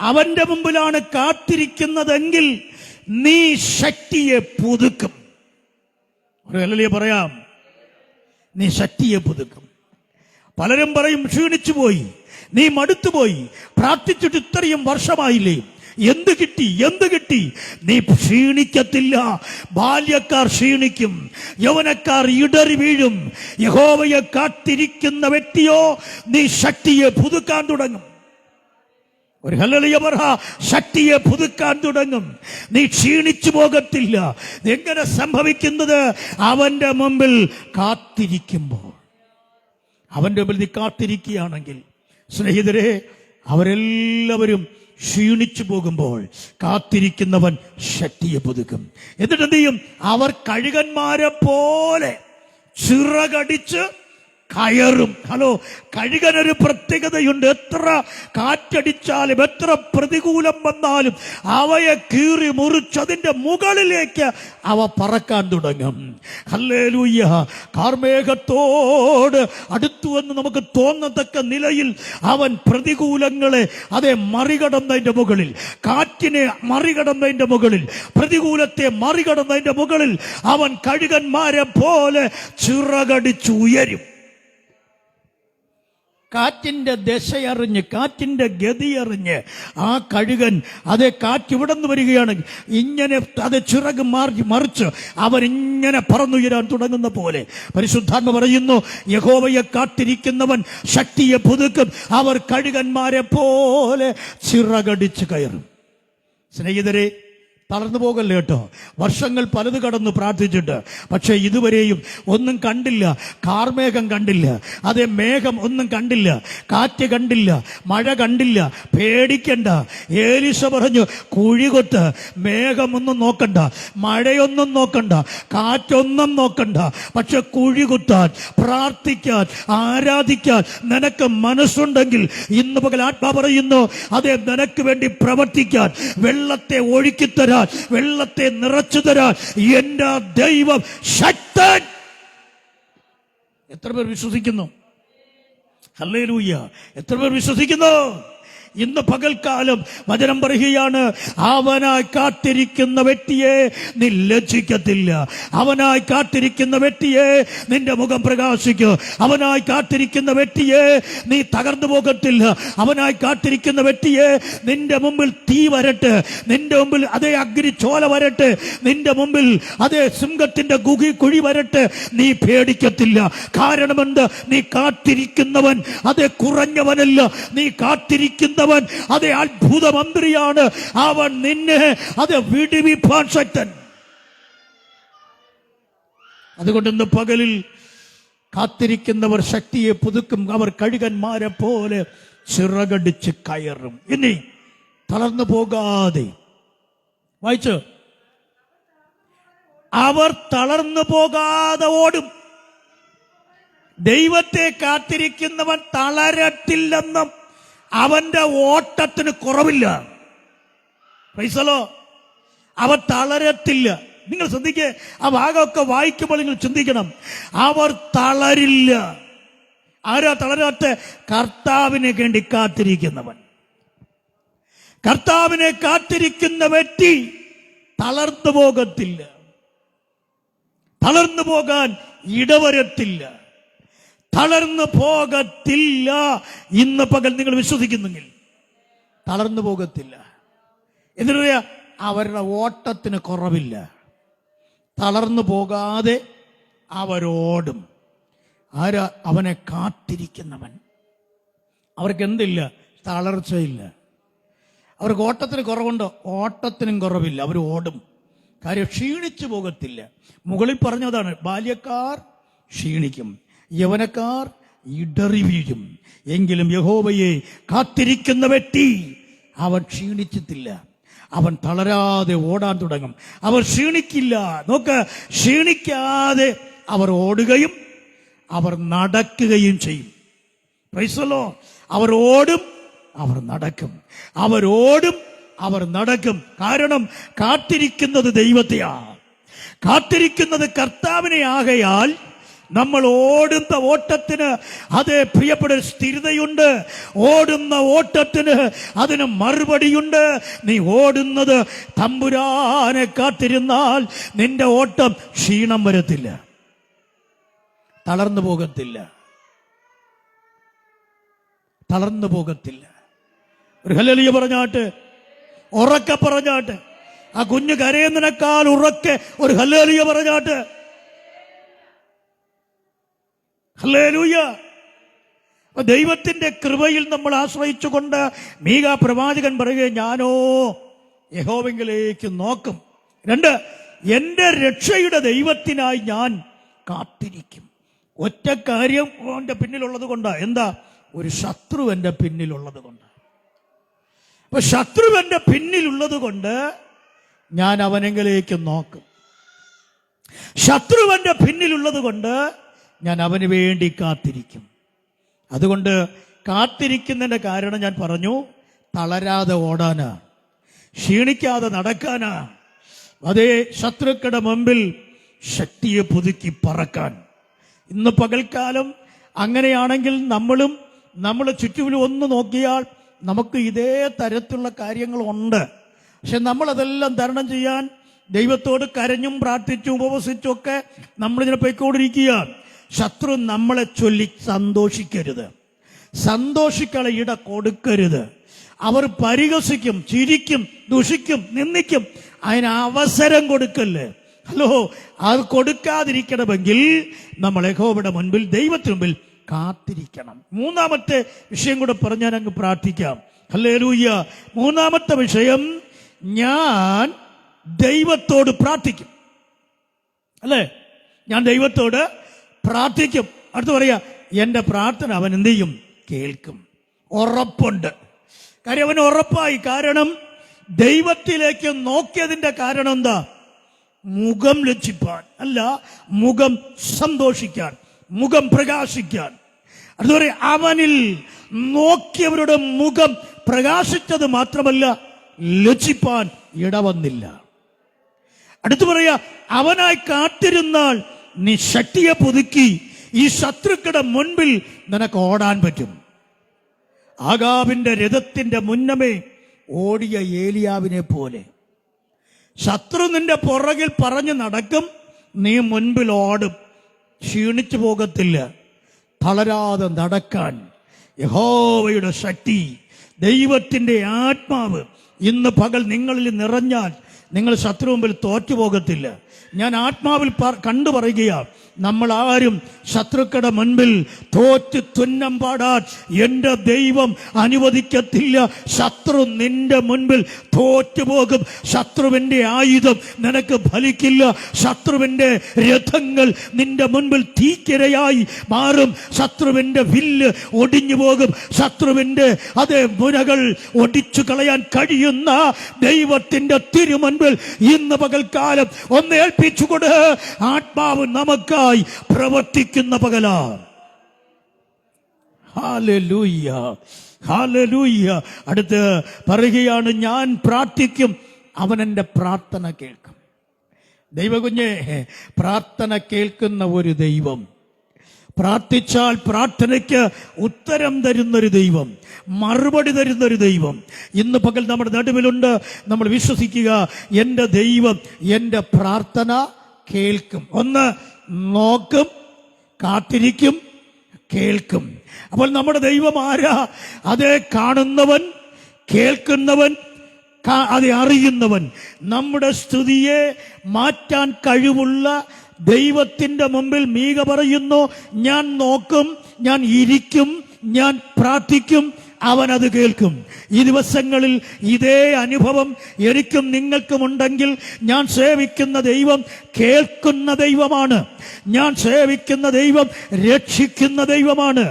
Speaker 1: അവന്റെ മുമ്പിലാണ് കാത്തിരിക്കുന്നതെങ്കിൽ നീ ശക്തിയെ പുതുക്കും. ഹല്ലേലൂയ പറയാം. നീ ശക്തിയെ പുതുക്കും. പലരും പറയും ക്ഷീണിച്ചു പോയി, നീ മടുത്തുപോയി, പ്രാർത്ഥിച്ചിട്ട് ഇത്രയും വർഷമായില്ലേ, എന്ത് കിട്ടി? നീ ക്ഷീണിക്കത്തില്ല. ബാല്യക്കാർ ക്ഷീണിക്കും, യൗവനക്കാർ ഇടറി വീഴും. യഹോവയെ കാത്തിരിക്കുന്ന വ്യക്തിയോ നീ ശക്തിയെ പുതുക്കാൻ തുടങ്ങും. ഒരു ഹല്ലേലൂയ പറ. ശക്തിയെ പുതുക്കാൻ തുടങ്ങും. നീ ക്ഷീണിച്ചു പോകത്തില്ല. എങ്ങനെ സംഭവിക്കുന്നത്? അവന്റെ മുമ്പിൽ കാത്തിരിക്കുമ്പോൾ. അവന്റെ മുമ്പിൽ നീ കാത്തിരിക്കുകയാണെങ്കിൽ, സ്നേഹിതരെ, അവരെല്ലാവരും ക്ഷീണിച്ചു പോകുമ്പോൾ കാത്തിരിക്കുന്നവൻ ശക്തിയെ പുതുക്കും. എന്നിട്ട് എന്ത് ചെയ്യും? അവർ കഴുകന്മാരെ പോലെ ചിറകടിച്ച് കയറും. ഹലോ, കഴുകനൊരു പ്രത്യേകതയുണ്ട്. എത്ര കാറ്റടിച്ചാലും എത്ര പ്രതികൂലം വന്നാലും അവയെ കീറി മുറിച്ചതിന്റെ മുകളിലേക്ക് അവ പറക്കാൻ തുടങ്ങും. ഹല്ലേലൂയ. കാർമേഘത്തോട് അടുത്തുവെന്ന് നമുക്ക് തോന്നത്തക്ക നിലയിൽ അവൻ പ്രതികൂലങ്ങളെ മറികടന്നതിന്റെ മുകളിൽ, കാറ്റിനെ മറികടന്നതിന്റെ മുകളിൽ, പ്രതികൂലത്തെ മറികടന്നതിന്റെ മുകളിൽ അവൻ കഴുകന്മാരെ പോലെ ചിറകടിച്ച് ഉയരും. കാറ്റിന്റെ ദശയറിഞ്ഞ്, കാറ്റിന്റെ ഗതിയറിഞ്ഞ് ആ കഴുകൻ കാറ്റ് ഇവിടെ നിന്ന് വരികയാണ്, ഇങ്ങനെ ചിറക് മറിച്ച് അവരിങ്ങനെ പറന്നുയരാൻ തുടങ്ങുന്ന പോലെ പരിശുദ്ധാത്മ പറയുന്നു, യഹോവയെ കാത്തിരിക്കുന്നവൻ ശക്തിയെ പുതുക്കും. അവർ കഴുകന്മാരെ പോലെ ചിറകടിച്ച് കയറും. സ്നേഹിതരെ, തളർന്നു പോകല്ലേ കേട്ടോ. വർഷങ്ങൾ പലത് കടന്നു പ്രാർത്ഥിച്ചിട്ട്, പക്ഷെ ഇതുവരെയും ഒന്നും കണ്ടില്ല. കാർമേഘം കണ്ടില്ല, മേഘം ഒന്നും കണ്ടില്ല, കാറ്റ് കണ്ടില്ല, മഴ കണ്ടില്ല. പേടിക്കണ്ട. ഏലീശ പറഞ്ഞു, കുഴികൊട്ട്, മേഘമൊന്നും നോക്കണ്ട, മഴയൊന്നും നോക്കണ്ട, കാറ്റൊന്നും നോക്കണ്ട, പക്ഷെ കുഴികുത്താൻ, പ്രാർത്ഥിക്കാൻ, ആരാധിക്കാൻ നിനക്ക് മനസ്സുണ്ടെങ്കിൽ ഇന്ന് പകൽ ആത്മാ പറയുന്നു, നിനക്ക് വേണ്ടി പ്രവർത്തിക്കാൻ, വെള്ളത്തെ ഒഴുക്കിത്തരാൻ, വെള്ളത്തെ നിറച്ചു തരാൻ എന്റെ ദൈവം ശക്തൻ. എത്ര പേർ വിശ്വസിക്കുന്നു? ഹല്ലേലൂയ. എത്ര പേർ വിശ്വസിക്കുന്നു? ഇന്ന് പകൽക്കാലം വചനം പറയുകയാണ്, അവനായി കാത്തിരിക്കുന്ന വ്യക്തിയെ നീ ലജ്ജിക്കത്തില്ല. അവനായി കാത്തിരിക്കുന്ന വ്യക്തിയെ നിന്റെ മുഖം പ്രകാശിക്കും. അവനായി കാത്തിരിക്കുന്ന വ്യക്തിയെ നീ തകർന്നു പോകത്തില്ല. അവനായി കാത്തിരിക്കുന്ന വ്യക്തിയെ നിന്റെ മുമ്പിൽ തീ വരട്ടെ, നിന്റെ മുമ്പിൽ അഗ്നിച്ചോല വരട്ടെ, നിന്റെ മുമ്പിൽ സിംഹത്തിന്റെ കുഴി വരട്ടെ, നീ പേടിക്കത്തില്ല. കാരണമെന്ത്? നീ കാത്തിരിക്കുന്നവൻ കുറഞ്ഞവനല്ല. നീ കാത്തിരിക്കുന്ന അത്ഭുത മന്ത്രിയാണ്. അവൻ നിന്നെ വിടുവിപ്പാൻ ശക്തൻ. അതുകൊണ്ട് ഇന്ന് പകലിൽ കാത്തിരിക്കുന്നവർ ശക്തിയെ പുതുക്കും. അവർ കഴുകന്മാരെ പോലെ ചിറകടിച്ച് കയറും. ഇനി തളർന്നു പോകാതെ വായിച്ചു, അവർ തളർന്നു പോകാതെ ഓടും. ദൈവത്തെ കാത്തിരിക്കുന്നവൻ തളരത്തില്ലെന്നും അവന്റെ ഓട്ടത്തിന് കുറവില്ല. പ്രൈസലോ. അവർ തളരത്തില്ല. നിങ്ങൾ ശ്രദ്ധിക്കേ, ആ ഭാഗമൊക്കെ വായിക്കുമ്പോൾ നിങ്ങൾ ചിന്തിക്കണം. അവർ തളരില്ല. ആരാ തളരാത്ത? കർത്താവിനെ വേണ്ടി കാത്തിരിക്കുന്നവൻ. കർത്താവിനെ കാത്തിരിക്കുന്ന വ്യക്തി തളർന്നു പോകത്തില്ല, തളർന്നു പോകാൻ ഇടവരത്തില്ല, തളർന്നു പോകത്തില്ല. ഇന്ന് പകൽ നിങ്ങൾ വിശ്വസിക്കുന്നെങ്കിൽ തളർന്നു പോകത്തില്ല. എന്നിട്ട് അവരുടെ ഓട്ടത്തിന് കുറവില്ല. തളർന്നു പോകാതെ അവരോടും. ആരാ? അവനെ കാത്തിരിക്കുന്നവൻ. അവർക്ക് എന്തില്ല? തളർച്ചയില്ല. അവർക്ക് ഓട്ടത്തിന് കുറവുണ്ടോ? ഓട്ടത്തിനും കുറവില്ല, അവർ ഓടും. കാര്യം ക്ഷീണിച്ചു പോകത്തില്ല. മുകളിൽ പറഞ്ഞതാണ്, ബാല്യക്കാർ ക്ഷീണിക്കും, യൗവനക്കാർ ഇടറി വീഴും, എങ്കിലും യഹോവയെ കാത്തിരിക്കുന്ന വ്യക്തി അവൻ ക്ഷീണിച്ചിട്ടില്ല, അവൻ തളരാതെ ഓടാൻ തുടങ്ങും, അവർ ക്ഷീണിക്കില്ല. നോക്ക്, ക്ഷീണിക്കാതെ അവർ ഓടുകയും അവർ നടക്കുകയും ചെയ്യും. Praise the Lord. അവർ ഓടും, അവർ നടക്കും, അവരോടും അവർ നടക്കും. കാരണം കാത്തിരിക്കുന്നത് ദൈവത്തെയാണ്, കാത്തിരിക്കുന്നത് കർത്താവിനെ ആകയാൽ നമ്മൾ ഓടുന്ന ഓട്ടത്തിന് അതേ പ്രിയപ്പെട്ട സ്ഥിരതയുണ്ട്. ഓടുന്ന ഓട്ടത്തിന് അതിന് മറുപടിയുണ്ട്. നീ ഓടുന്നത് തമ്പുരാനെ കാത്തിരുന്നാൽ നിന്റെ ഓട്ടം ക്ഷീണം വരത്തില്ല, തളർന്നു പോകത്തില്ല, തളർന്നു പോകത്തില്ല. ഒരു ഹല്ലേലൂയ പറഞ്ഞാട്ട്, ഉറക്കെ പറഞ്ഞാട്ട്, ആ കുഞ്ഞ് കരയുന്നതിനേക്കാൾ ഉറക്കെ ഒരു ഹല്ലേലൂയ പറഞ്ഞാട്ട്. ഹല്ലേലൂയ. ദൈവത്തിന്റെ കൃപയിൽ നമ്മൾ ആശ്രയിച്ചുകൊണ്ട് മീകാ പ്രവാചകൻ പറയുകയും, ഞാനോ യഹോവയിലേക്ക് നോക്കും. 2, എന്റെ രക്ഷയുടെ ദൈവത്തിനായി ഞാൻ കാത്തിരിക്കും. ഒറ്റ കാര്യം അവന്റെ പിന്നിലുള്ളത് കൊണ്ട്. എന്താ? ഒരു ശത്രു എന്റെ പിന്നിലുള്ളത് കൊണ്ട്. അപ്പൊ ശത്രു എന്റെ പിന്നിലുള്ളത് കൊണ്ട് ഞാൻ അവനെങ്കിലേക്ക് നോക്കും. ശത്രുവന്റെ പിന്നിലുള്ളത് കൊണ്ട് ഞാൻ അവന് വേണ്ടി കാത്തിരിക്കും. അതുകൊണ്ട് കാത്തിരിക്കുന്നതിന്റെ കാരണം ഞാൻ പറഞ്ഞു, തളരാതെ ഓടാനാ, ക്ഷീണിക്കാതെ നടക്കാനാ, അതേ ശത്രുക്കളുടെ മുമ്പിൽ ശക്തിയെ പുതുക്കി പറക്കാൻ. ഇന്ന് പകൽക്കാലം അങ്ങനെയാണെങ്കിൽ നമ്മളെ ചുറ്റുവിലും ഒന്ന് നോക്കിയാൽ നമുക്ക് ഇതേ തരത്തിലുള്ള കാര്യങ്ങളുണ്ട്. പക്ഷെ നമ്മളതെല്ലാം തരണം ചെയ്യാൻ ദൈവത്തോട് കരഞ്ഞും പ്രാർത്ഥിച്ചും ഉപവസിച്ചും ഒക്കെ നമ്മളിതിനെ പോയിക്കൊണ്ടിരിക്കുകയാണ്. ശത്രു നമ്മളെ ചൊല്ലി സന്തോഷിക്കരുത്, സന്തോഷിക്കളെ ഇട കൊടുക്കരുത്. അവർ പരിഹസിക്കും, ചിരിക്കും, ദുഷിക്കും, നിന്ദിക്കും. അതിന് അവസരം കൊടുക്കല്ലേ. ഹലോ, അത് കൊടുക്കാതിരിക്കണമെങ്കിൽ നമ്മൾ യഹോവയുടെ മുൻപിൽ, ദൈവത്തിന് മുൻപിൽ കാത്തിരിക്കണം. 3ാമത്തെ വിഷയം കൂടെ പറഞ്ഞാൽ അങ്ങ് പ്രാർത്ഥിക്കാം. ഹല്ലേലൂയ. 3ാമത്തെ വിഷയം, ഞാൻ ദൈവത്തോട് പ്രാർത്ഥിക്കും. അല്ലേ? ഞാൻ ദൈവത്തോട് പ്രാർത്ഥിക്കും. അടുത്ത് പറയാ, എന്റെ പ്രാർത്ഥന അവൻ എന്ത് ചെയ്യും? കേൾക്കും. ഉറപ്പുണ്ട്. കാര്യം അവന് ഉറപ്പായി. കാരണം ദൈവത്തിലേക്ക് നോക്കിയതിന്റെ കാരണം എന്താ? മുഖം ലജ്ജിപ്പാൻ അല്ല, മുഖം സന്തോഷിക്കാൻ, മുഖം പ്രകാശിക്കാൻ. അടുത്ത് പറയാ, അവനിൽ നോക്കിയവരുടെ മുഖം പ്രകാശിച്ചത് മാത്രമല്ല, ലജ്ജിപ്പാൻ ഇടവന്നില്ല. അടുത്തു പറയാ, അവനായി കാത്തിരുന്നാൽ നീ ശക്തിയെ പുതുക്കി ഈ ശത്രുക്കളുടെ മുൻപിൽ നിനക്ക് ഓടാൻ പറ്റും. ആഗാബിന്റെ രഥത്തിന്റെ മുന്നമേ ഓടിയ ഏലിയാവിനെ പോലെ ശത്രു നിന്റെ പുറകിൽ പറഞ്ഞു നടക്കും, നീ മുൻപിൽ ഓടും. ക്ഷീണിച്ചു പോകത്തില്ല. തളരാതെ നടക്കാൻ യഹോവയുടെ ശക്തി, ദൈവത്തിന്റെ ആത്മാവ് ഇന്ന് പകൽ നിങ്ങളിൽ നിറഞ്ഞാൽ നിങ്ങൾ ശത്രു മുമ്പിൽ തോറ്റുപോകത്തില്ല. ഞാൻ ആത്മാവിൽ കണ്ടു പറയുകയാണ്, നമ്മൾ ആരും ശത്രുക്കളുടെ മുൻപിൽ തോറ്റ് തുന്നം പാടാൻ എൻ്റെ ദൈവം അനുവദിക്കത്തില്ല. ശത്രു നിന്റെ മുൻപിൽ തോറ്റുപോകും. ശത്രുവിൻ്റെ ആയുധം നിനക്ക് ഫലിക്കില്ല. ശത്രുവിൻ്റെ രഥങ്ങൾ നിന്റെ മുൻപിൽ തീക്കിരയായി മാറും. ശത്രുവിൻ്റെ വില്ല് ഒടിഞ്ഞു പോകും. ശത്രുവിൻ്റെ അതേ മുനകൾ ഒടിച്ചു കളയാൻ കഴിയുന്ന ദൈവത്തിൻ്റെ തിരുമുൻപിൽ ഇന്ന് പകൽക്കാലം ഒന്ന് ഏൽപ്പിച്ചുകൊണ്ട് ആത്മാവ് നമുക്കായി പ്രവർത്തിക്കുന്ന പകലാണ്. Hallelujah, hallelujah. അടുത്ത് പറയുകയാണ്, ഞാൻ പ്രാർത്ഥിക്കും, അവൻ എൻ്റെ പ്രാർത്ഥന കേൾക്കും. ദൈവകുഞ്ഞെ, പ്രാർത്ഥന കേൾക്കുന്ന ഒരു ദൈവം, പ്രാർത്ഥിച്ചാൽ പ്രാർത്ഥനയ്ക്ക് ഉത്തരം തരുന്നൊരു ദൈവം, മറുപടി തരുന്നൊരു ദൈവം ഇന്ന് പകൽ നമ്മുടെ നടുവിലുണ്ട്. നമ്മൾ വിശ്വസിക്കുക, എൻ്റെ ദൈവം എൻ്റെ പ്രാർത്ഥന കേൾക്കും. ഒന്ന് നോക്കും, കാത്തിരിക്കും, കേൾക്കും. അപ്പോൾ നമ്മുടെ ദൈവം ആരാ? അതേ കാണുന്നവൻ, കേൾക്കുന്നവൻ, അതെ അറിയുന്നവൻ. നമ്മുടെ സ്തുതിയെ മാറ്റാൻ കഴിവുള്ള ദൈവത്തിന്റെ മുമ്പിൽ മീക പറയുന്നു, ഞാൻ നോക്കും, ഞാൻ ഇരിക്കും, ഞാൻ പ്രാർത്ഥിക്കും, അവനത് കേൾക്കും. ഈ ദിവസങ്ങളിൽ ഇതേ അനുഭവം എനിക്കും നിങ്ങൾക്കും ഉണ്ടെങ്കിൽ, ഞാൻ സേവിക്കുന്ന ദൈവം കേൾക്കുന്ന ദൈവമാണ്. ഞാൻ സേവിക്കുന്ന ദൈവം രക്ഷിക്കുന്ന ദൈവമാണ്.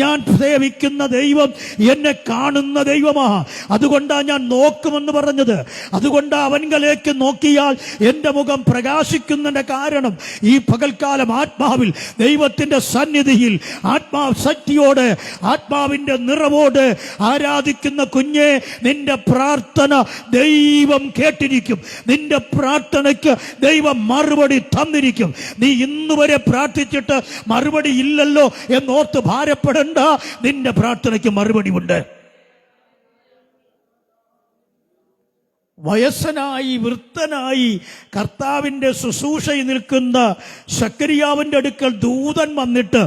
Speaker 1: ഞാൻ സേവിക്കുന്ന ദൈവം എന്നെ കാണുന്ന ദൈവമാണ്. അതുകൊണ്ടാണ് ഞാൻ നോക്കുമെന്ന് പറഞ്ഞത്. അതുകൊണ്ട് അവങ്കലേക്ക് നോക്കിയാൽ എൻ്റെ മുഖം പ്രകാശിക്കുന്നതിന്റെ കാരണം, ഈ പകൽക്കാലം ആത്മാവിൽ ദൈവത്തിന്റെ സന്നിധിയിൽ ആത്മാശക്തിയോടെ ആത്മാവിന്റെ നിറവോട് ആരാധിക്കുന്ന കുഞ്ഞെ, നിന്റെ പ്രാർത്ഥന ദൈവം കേട്ടിരിക്കും. നിന്റെ പ്രാർത്ഥനയ്ക്ക് ദൈവം മറുപടി തന്നിരിക്കും. നീ ഇന്നുവരെ പ്രാർത്ഥിച്ചിട്ട് മറുപടി ഇല്ലല്ലോ എന്നോർത്ത് ഭാരപ്പെടണ്ട. നിന്റെ പ്രാർത്ഥനയ്ക്ക് മറുപടി ഉണ്ട്. വയസ്സനായി വൃദ്ധനായി കർത്താവിന്റെ ശുശ്രൂഷയിൽ നിൽക്കുന്ന സക്കരിയാവിന്റെ അടുക്കൽ ദൂതൻ വന്നിട്ട്,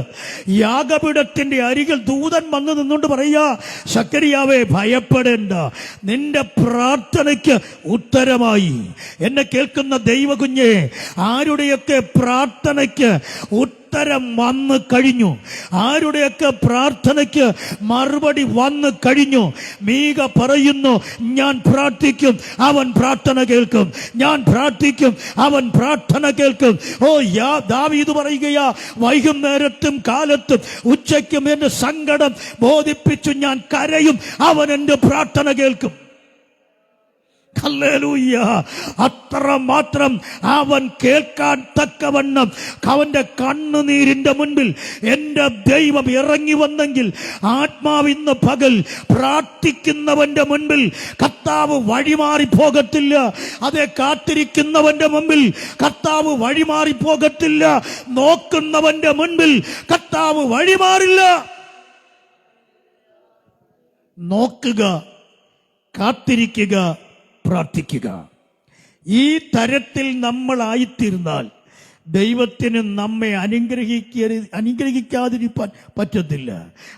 Speaker 1: യാഗപീഠത്തിന്റെ അരികിൽ ദൂതൻ വന്ന് നിന്നുകൊണ്ട് പറയാ, സക്കരിയാവേ ഭയപ്പെടേണ്ട, നിന്റെ പ്രാർത്ഥനയ്ക്ക് ഉത്തരമായി. എന്നെ കേൾക്കുന്ന ദൈവകുഞ്ഞെ, ആരുടെയൊക്കെ പ്രാർത്ഥനയ്ക്ക് ഉത്തരം വന്നു കഴിഞ്ഞു, ആരുടെയൊക്കെ പ്രാർത്ഥനയ്ക്ക് മറുപടി വന്നു കഴിഞ്ഞു. മീക പറയുന്നു, ഞാൻ പ്രാർത്ഥിക്കും, അവൻ പ്രാർത്ഥന കേൾക്കും. ഞാൻ പ്രാർത്ഥിക്കും, അവൻ പ്രാർത്ഥന കേൾക്കും. ദാവീദ് പറയുകയാ, വൈകുന്നേരത്തും കാലത്തും ഉച്ചയ്ക്കും എന്റെ സങ്കടം ബോധിപ്പിച്ചു ഞാൻ കരയും, അവൻ എന്റെ പ്രാർത്ഥന കേൾക്കും. ഹല്ലേലൂയ! അത്രമാത്രം അവൻ കേൾക്കാൻ തക്കവണ്ണം അവന്റെ കണ്ണുനീരിന്റെ മുൻപിൽ എന്റെ ദൈവം ഇറങ്ങി വന്നെങ്കിൽ, ആത്മാവിന്ന് പകൽ പ്രാർത്ഥിക്കുന്നവന്റെ മുൻപിൽ കർത്താവ് വഴിമാറി പോകത്തില്ല. അതെ, കാത്തിരിക്കുന്നവന്റെ മുൻപിൽ കർത്താവ് വഴിമാറി പോകത്തില്ല. നോക്കുന്നവന്റെ മുൻപിൽ കർത്താവ് വഴിമാറില്ല. നോക്കുക, കാത്തിരിക്കുക, പ്രാർത്ഥിക്കുക. ഈ തരത്തിൽ നമ്മളായിത്തീർന്നാൽ ദൈവത്തിന് നമ്മെ അനുഗ്രഹിക്കാതിരിക്കാൻ പറ്റത്തില്ല.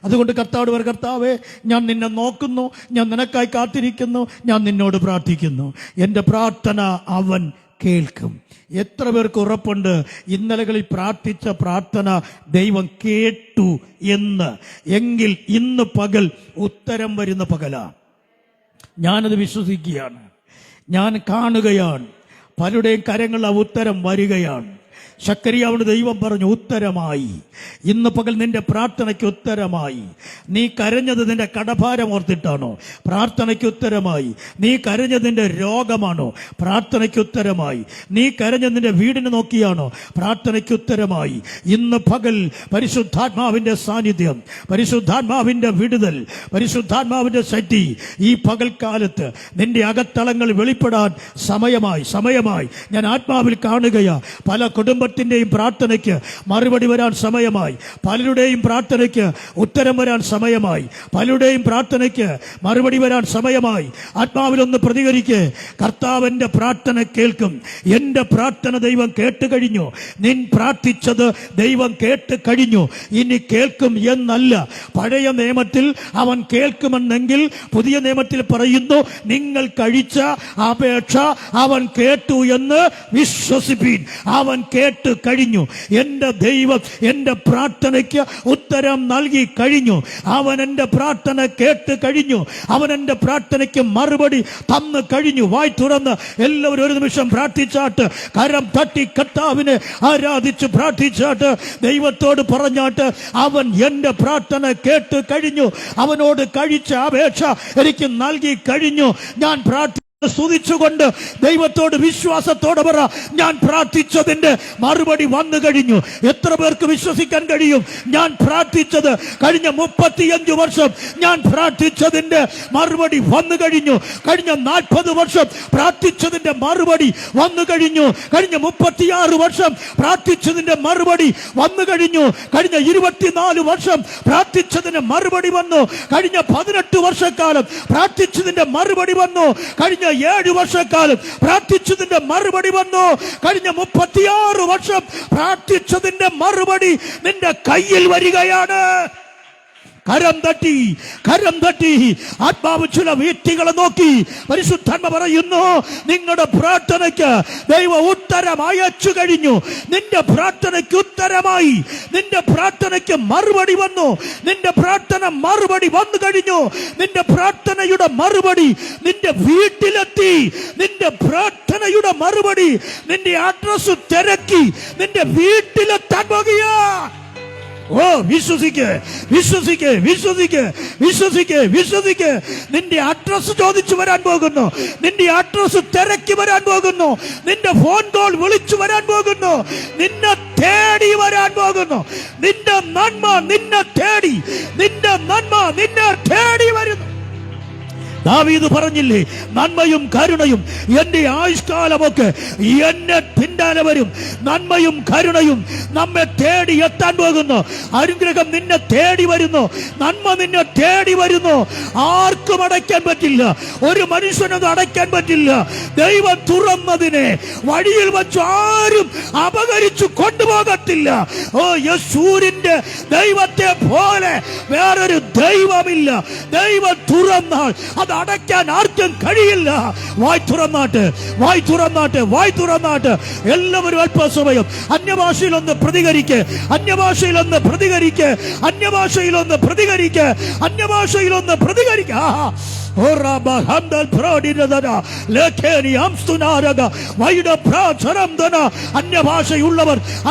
Speaker 1: അതുകൊണ്ട് കർത്താവോട് പറ, കർത്താവേ, ഞാൻ നിന്നെ നോക്കുന്നു, ഞാൻ നിനക്കായി കാത്തിരിക്കുന്നു, ഞാൻ നിന്നോട് പ്രാർത്ഥിക്കുന്നു. എൻ്റെ പ്രാർത്ഥന അവൻ കേൾക്കും. എത്ര പേർക്ക് ഉറപ്പുണ്ട് ഇന്നലകളിൽ പ്രാർത്ഥിച്ച പ്രാർത്ഥന ദൈവം കേട്ടു എന്ന്? എങ്കിൽ ഇന്ന് പകൽ ഉത്തരം വരുന്ന പകലാ. ഞാനത് വിശ്വസിക്കുകയാണ്, ഞാൻ കാണുകയാണ്. പലരുടെയും കരങ്ങളിൽ ആ ഉത്തരം വരികയാണ്. സക്കരിയാവിന് ദൈവം പറഞ്ഞു, ഉത്തരമായി. ഇന്ന് പകൽ നിന്റെ പ്രാർത്ഥനയ്ക്ക് ഉത്തരമായി. നീ കരഞ്ഞത് നിന്റെ കടഭാരം ഓർത്തിട്ടാണോ? പ്രാർത്ഥനയ്ക്ക് ഉത്തരമായി. നീ കരഞ്ഞത് നിന്റെ രോഗമാണോ? പ്രാർത്ഥനയ്ക്ക് ഉത്തരമായി. നീ കരഞ്ഞത് നിന്റെ വീടിന് നോക്കിയാണോ? പ്രാർത്ഥനയ്ക്ക് ഉത്തരമായി. ഇന്ന് പകൽ പരിശുദ്ധാത്മാവിന്റെ സാന്നിധ്യം, പരിശുദ്ധാത്മാവിന്റെ വിടുതൽ, പരിശുദ്ധാത്മാവിന്റെ ശക്തി ഈ പകൽക്കാലത്ത് നിന്റെ അകത്തളങ്ങൾ വെളിപ്പെടാൻ സമയമായി ഞാൻ ആത്മാവിൽ കാണുകയാ. പല കുടുംബത്തിന്റെയും പ്രാർത്ഥനയ്ക്ക് മറുപടി വരാൻ സമയമായി. പലരുടെയും പ്രാർത്ഥനയ്ക്ക് ഉത്തരം വരാൻ സമയമായി. പലരുടെയും പ്രാർത്ഥനയ്ക്ക് മറുപടി വരാൻ സമയമായി. ആത്മാവിലൊന്ന് പ്രതികരിക്ക്. കർത്താവിന്റെ പ്രാർത്ഥന കേൾക്കും. എന്റെ പ്രാർത്ഥന ദൈവം കേട്ട് കഴിഞ്ഞു. നിൻ പ്രാർത്ഥിച്ചത് ദൈവം കേട്ട് കഴിഞ്ഞു. ഇനി കേൾക്കും എന്നല്ല. പഴയ നിയമത്തിൽ അവൻ കേൾക്കുമെന്നെങ്കിൽ പുതിയ നിയമത്തിൽ പറയുന്നു, നിങ്ങൾ കഴിച്ച അപേക്ഷ അവൻ കേട്ടു എന്ന് വിശ്വസിപ്പീൻ. അവൻ കേട്ട് കഴിഞ്ഞു. എന്റെ ദൈവം എന്റെ പ്രാർത്ഥനയ്ക്ക് ഉത്തരം നൽകി കഴിഞ്ഞു. അവൻ എന്റെ പ്രാർത്ഥന കേട്ട് കഴിഞ്ഞു. അവൻ എന്റെ പ്രാർത്ഥനയ്ക്ക് മറുപടി തന്നു കഴിഞ്ഞു. വായ് തുറന്ന് എല്ലാവരും ഒരു നിമിഷം പ്രാർത്ഥിച്ചാട്ട്, കരം തട്ടി കർത്താവിനെ ആരാധിച്ച് പ്രാർത്ഥിച്ചാട്ട്, ദൈവത്തോട് പറഞ്ഞാട്ട്, അവൻ എന്റെ പ്രാർത്ഥന കേട്ട് കഴിഞ്ഞു. അവനോട് കഴിച്ച അപേക്ഷ എനിക്ക് നൽകി കഴിഞ്ഞു. ഞാൻ സ്തുതിച്ചുകൊണ്ട് ദൈവത്തോട് വിശ്വാസത്തോടെ പറ, ഞാൻ പ്രാർത്ഥിച്ചതിന്റെ മറുപടി വന്നു കഴിഞ്ഞു. എത്ര പേർക്ക് വിശ്വസിക്കാൻ കഴിയും? ഞാൻ പ്രാർത്ഥിച്ചത് കഴിഞ്ഞ 35 വർഷം ഞാൻ പ്രാർത്ഥിച്ചതിന്റെ മറുപടി വന്നു കഴിഞ്ഞു. കഴിഞ്ഞ 40 വർഷം പ്രാർത്ഥിച്ചതിന്റെ മറുപടി വന്നു കഴിഞ്ഞു. കഴിഞ്ഞ 36 വർഷം പ്രാർത്ഥിച്ചതിന്റെ മറുപടി വന്നു കഴിഞ്ഞു. കഴിഞ്ഞ 24 വർഷം പ്രാർത്ഥിച്ചതിന്റെ മറുപടി വന്നു. കഴിഞ്ഞ 18 വർഷക്കാലം പ്രാർത്ഥിച്ചതിന്റെ മറുപടി വന്നു. കഴിഞ്ഞ 7 വർഷക്കാലം പ്രാർത്ഥിച്ചതിന്റെ മറുപടി വന്നു. കഴിഞ്ഞ 36 വർഷം പ്രാർത്ഥിച്ചതിന്റെ മറുപടി നിന്റെ കയ്യിൽ വരികയാണ്. കരം തട്ടി ആത്മാവ് ചില വ്യക്തികളെ നോക്കി പരിശുദ്ധാത്മ പറയുന്നു, നിങ്ങളുടെ പ്രാർത്ഥനയ്ക്ക് ദൈവ ഉത്തരം അയച്ചു കഴിഞ്ഞു. നിന്റെ പ്രാർത്ഥനയ്ക്ക് ഉത്തരമായി, നിന്റെ പ്രാർത്ഥനയ്ക്ക് മറുപടി വന്നു. നിന്റെ പ്രാർത്ഥന മറുപടി വന്നു കഴിഞ്ഞു. നിന്റെ പ്രാർത്ഥനയുടെ മറുപടി നിന്റെ വീട്ടിലെത്തി. നിന്റെ പ്രാർത്ഥനയുടെ മറുപടി നിന്റെ അഡ്രസ് തിരക്കി നിന്റെ വീട്ടിലെത്താൻ പോകുക. ഓ, വിശ്വസിക്ക്. നിന്റെ അഡ്രസ് ചോദിച്ചു വരാൻ പോകുന്നു. നിന്റെ അഡ്രസ് തിരക്കി വരാൻ പോകുന്നു. നിന്റെ ഫോൺ കോൾ വിളിച്ചു വരാൻ പോകുന്നു. നിന്നെ തേടി വരാൻ പോകുന്നു. നിന്റെ നന്മ നിന്നെ തേടി വരുന്നു. ദാവീദ് പറഞ്ഞില്ലേ, നന്മയും കരുണയും എന്റെ ആയുഷ്കാലമൊക്കെ എന്നെ പിന്നാലെ വരും. നന്മയും കരുണയും നമ്മെ തേടി എത്താൻ പോകുന്നു. അനുഗ്രഹം നിന്നെ തേടി വരുന്നു. നന്മ നിന്നെ തേടി വരുന്നു. ആർക്കും അടയ്ക്കാൻ പറ്റില്ല. ഒരു മനുഷ്യനത് അടയ്ക്കാൻ പറ്റില്ല. ദൈവം തുറന്നതിനെ വഴിയിൽ വെച്ച് ആരും അപകരിച്ചു കൊണ്ടുപോകത്തില്ല. ഓ, യേശുവിന്റെ ദൈവത്തെ പോലെ വേറൊരു ദൈവമില്ല. ദൈവം തുറന്നാൽ അത് അടയ്ക്കാൻ ആർക്കും കഴിയില്ല. വായ് തുറന്നാട്ട് എല്ലാവരും അല്പസമയം അന്യഭാഷയിലൊന്ന് പ്രതികരിക്കുക. അന്യഭാഷയുള്ളവർ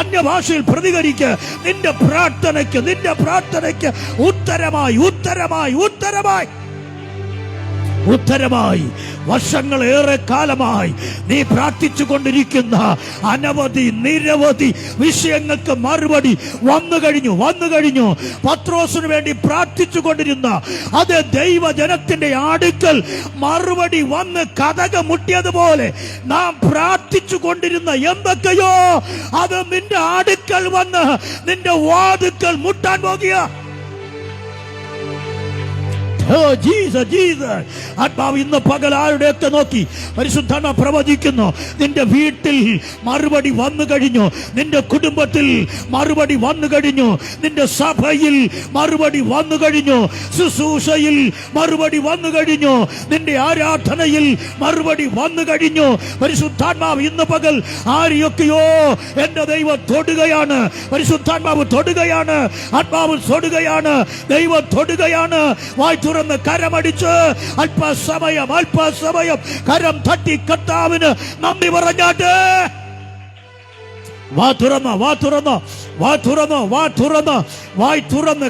Speaker 1: അന്യഭാഷയിൽ പ്രതികരിക്കുക. നിന്റെ പ്രാർത്ഥനയ്ക്ക് ഉത്തരമായി വർഷങ്ങളേറെ കാലമായി നീ പ്രാർത്ഥിച്ചു കൊണ്ടിരിക്കുന്ന നിരവധി വിഷയങ്ങൾക്ക് മറുപടി വന്നു കഴിഞ്ഞു. പത്രോസിന് വേണ്ടി പ്രാർത്ഥിച്ചു കൊണ്ടിരുന്ന അതേ ദൈവജനത്തിന്റെ അടുക്കൽ മറുപടി വന്ന് കതക് മുട്ടിയതുപോലെ നാം പ്രാർത്ഥിച്ചു കൊണ്ടിരുന്ന എന്തൊക്കെയോ അത് നിന്റെ അടുക്കൽ വന്ന് നിന്റെ വാതിൽക്കൽ മുട്ടാൻ പോകുക. ആത്മാവ് ഇന്ന് പകൽ ആരുടെയൊക്കെ നോക്കി പരിശുദ്ധാത്മ പ്രവചിക്കുന്നു. നിന്റെ വീട്ടിൽ മറുപടി വന്നു കഴിഞ്ഞു. നിന്റെ കുടുംബത്തിൽ മറുപടി വന്നു കഴിഞ്ഞു. നിന്റെ സഭയിൽ മറുപടി വന്നു കഴിഞ്ഞു. ശുശ്രൂഷയിൽ മറുപടി വന്നു കഴിഞ്ഞു. നിന്റെ ആരാധനയിൽ മറുപടി വന്നു കഴിഞ്ഞു. പരിശുദ്ധാത്മാവ് ഇന്ന് പകൽ ആരെയൊക്കെയോ എന്റെ ദൈവം തൊടുകയാണ്. പരിശുദ്ധാത്മാവ് തൊടുകയാണ്. ആത്മാവ് തൊടുകയാണ്. ദൈവം തൊടുകയാണ്. വായ് തുറന്ന് കരമടിച്ച് അല്പസമയം കരം തട്ടി കർത്താവിന് നന്ദി പറഞ്ഞാട്ട് വായ് തുറന്ന്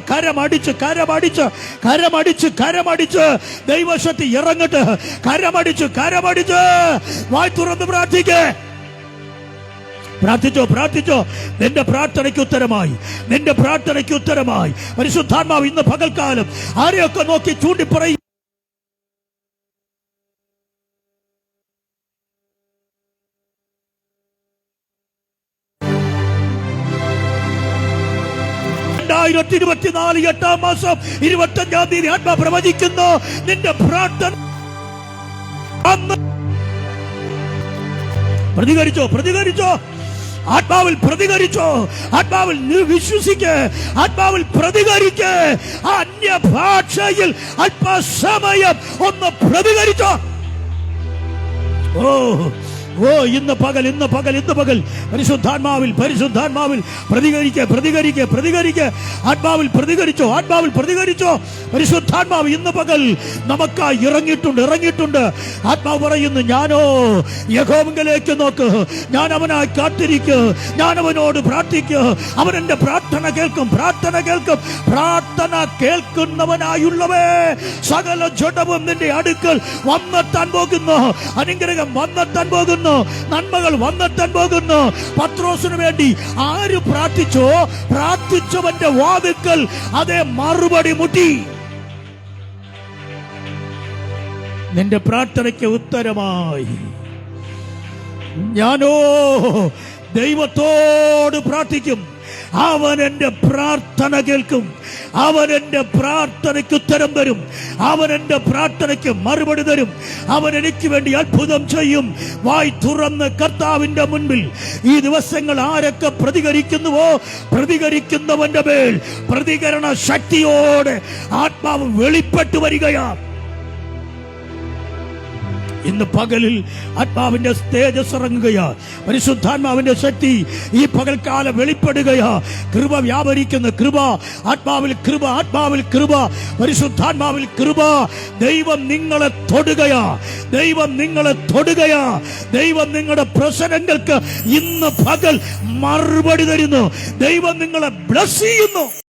Speaker 1: കരമടിച്ച് ദൈവശക്തി ഇറങ്ങട്ടെ. കരമടിച്ച് വായ് തുറന്ന് പ്രാർത്ഥിച്ചോ. നിന്റെ പ്രാർത്ഥനയ്ക്ക് ഉത്തരമായി പരിശുദ്ധാത്മാവ് ഇന്ന് പകൽക്കാലം ആരെയൊക്കെ നോക്കി ചൂണ്ടിപ്പറയും. എട്ടാം മാസം 25-ാം തീയതി ആത്മാ പ്രവചിക്കുന്നു. നിന്റെ പ്രാർത്ഥന പ്രതികരിച്ചോ. ആത്മാവിൽ വിശ്വസിക്ക്. ആത്മാവിൽ പ്രതികരിക്ക്. അന്യഭാഷയിൽ അല്പസമയം ഒന്ന് പ്രതികരിച്ചോ. ഇന്ന് പകൽ പരിശുദ്ധാത്മാവിൽ പ്രതികരിക്കുക. ആത്മാവിൽ പ്രതികരിച്ചോ. പരിശുദ്ധാത്മാവ് ഇന്ന് പകൽ നമുക്കായി ഇറങ്ങിയിട്ടുണ്ട്. ആത്മാവ് പറയുന്നു, ഞാനോ യഹോവയിലേക്ക് നോക്ക്. ഞാൻ അവനായി കാത്തിരിക്കും. ഞാൻ അവനോട് പ്രാർത്ഥിക്കും. അവൻ എന്റെ പ്രാർത്ഥന കേൾക്കും. പ്രാർത്ഥന കേൾക്കുന്നവനായുള്ളവേ, സകല ജഡവും നിന്റെ അടുക്കൽ വന്നെത്താൻ പോകുന്നു. അനുഗ്രഹം വന്നെത്താൻ പോകുന്നു. നന്മകൾ വന്നെത്താൻ പോകുന്നു. പത്രോസിന് വേണ്ടി ആര് പ്രാർത്ഥിച്ചവന്റെ വാതിൽക്കൽ അതേ മറുപടി മുട്ടി. നിന്റെ പ്രാർത്ഥനയ്ക്ക് ഉത്തരമായി ഞാനോ ദൈവത്തോട് പ്രാർത്ഥിക്കും. അവൻ എന്റെ പ്രാർത്ഥന കേൾക്കും. അവൻ എന്റെ പ്രാർത്ഥനയ്ക്ക് ഉത്തരം തരും. അവൻ എന്റെ പ്രാർത്ഥനയ്ക്ക് മറുപടി തരും. അവൻ എനിക്ക് വേണ്ടി അത്ഭുതം ചെയ്യും. വായ് തുറന്ന് കർത്താവിന്റെ മുൻപിൽ ഈ ദിവസങ്ങൾ ആരൊക്കെ പ്രതികരിക്കുന്നുവോ, പ്രതികരിക്കുന്നവന്റെ മേൽ പ്രതികരണ ശക്തിയോടെ ആത്മാവ് വെളിപ്പെട്ടു വരികയാ. ഇന്ന് പകലിൽ ആത്മാവിന്റെ തേജസ് ഇറങ്ങുകയാ. പരിശുദ്ധാത്മാവിന്റെ ശക്തി ഈ പകൽക്കാലം വെളിപ്പെടുകയാ. കൃപ വ്യാപരിക്കുന്ന കൃപ, ആത്മാവിൽ കൃപ, ആത്മാവിൽ കൃപ, പരിശുദ്ധാത്മാവിൽ കൃപ. ദൈവം നിങ്ങളെ തൊടുകയാ. ദൈവം നിങ്ങളെ തൊടുകയാ. ദൈവം നിങ്ങളുടെ പ്രശ്നങ്ങൾക്ക് ഇന്ന് പകൽ മറുപടി തരുന്നു. ദൈവം നിങ്ങളെ ബ്ലസ് ചെയ്യുന്നു.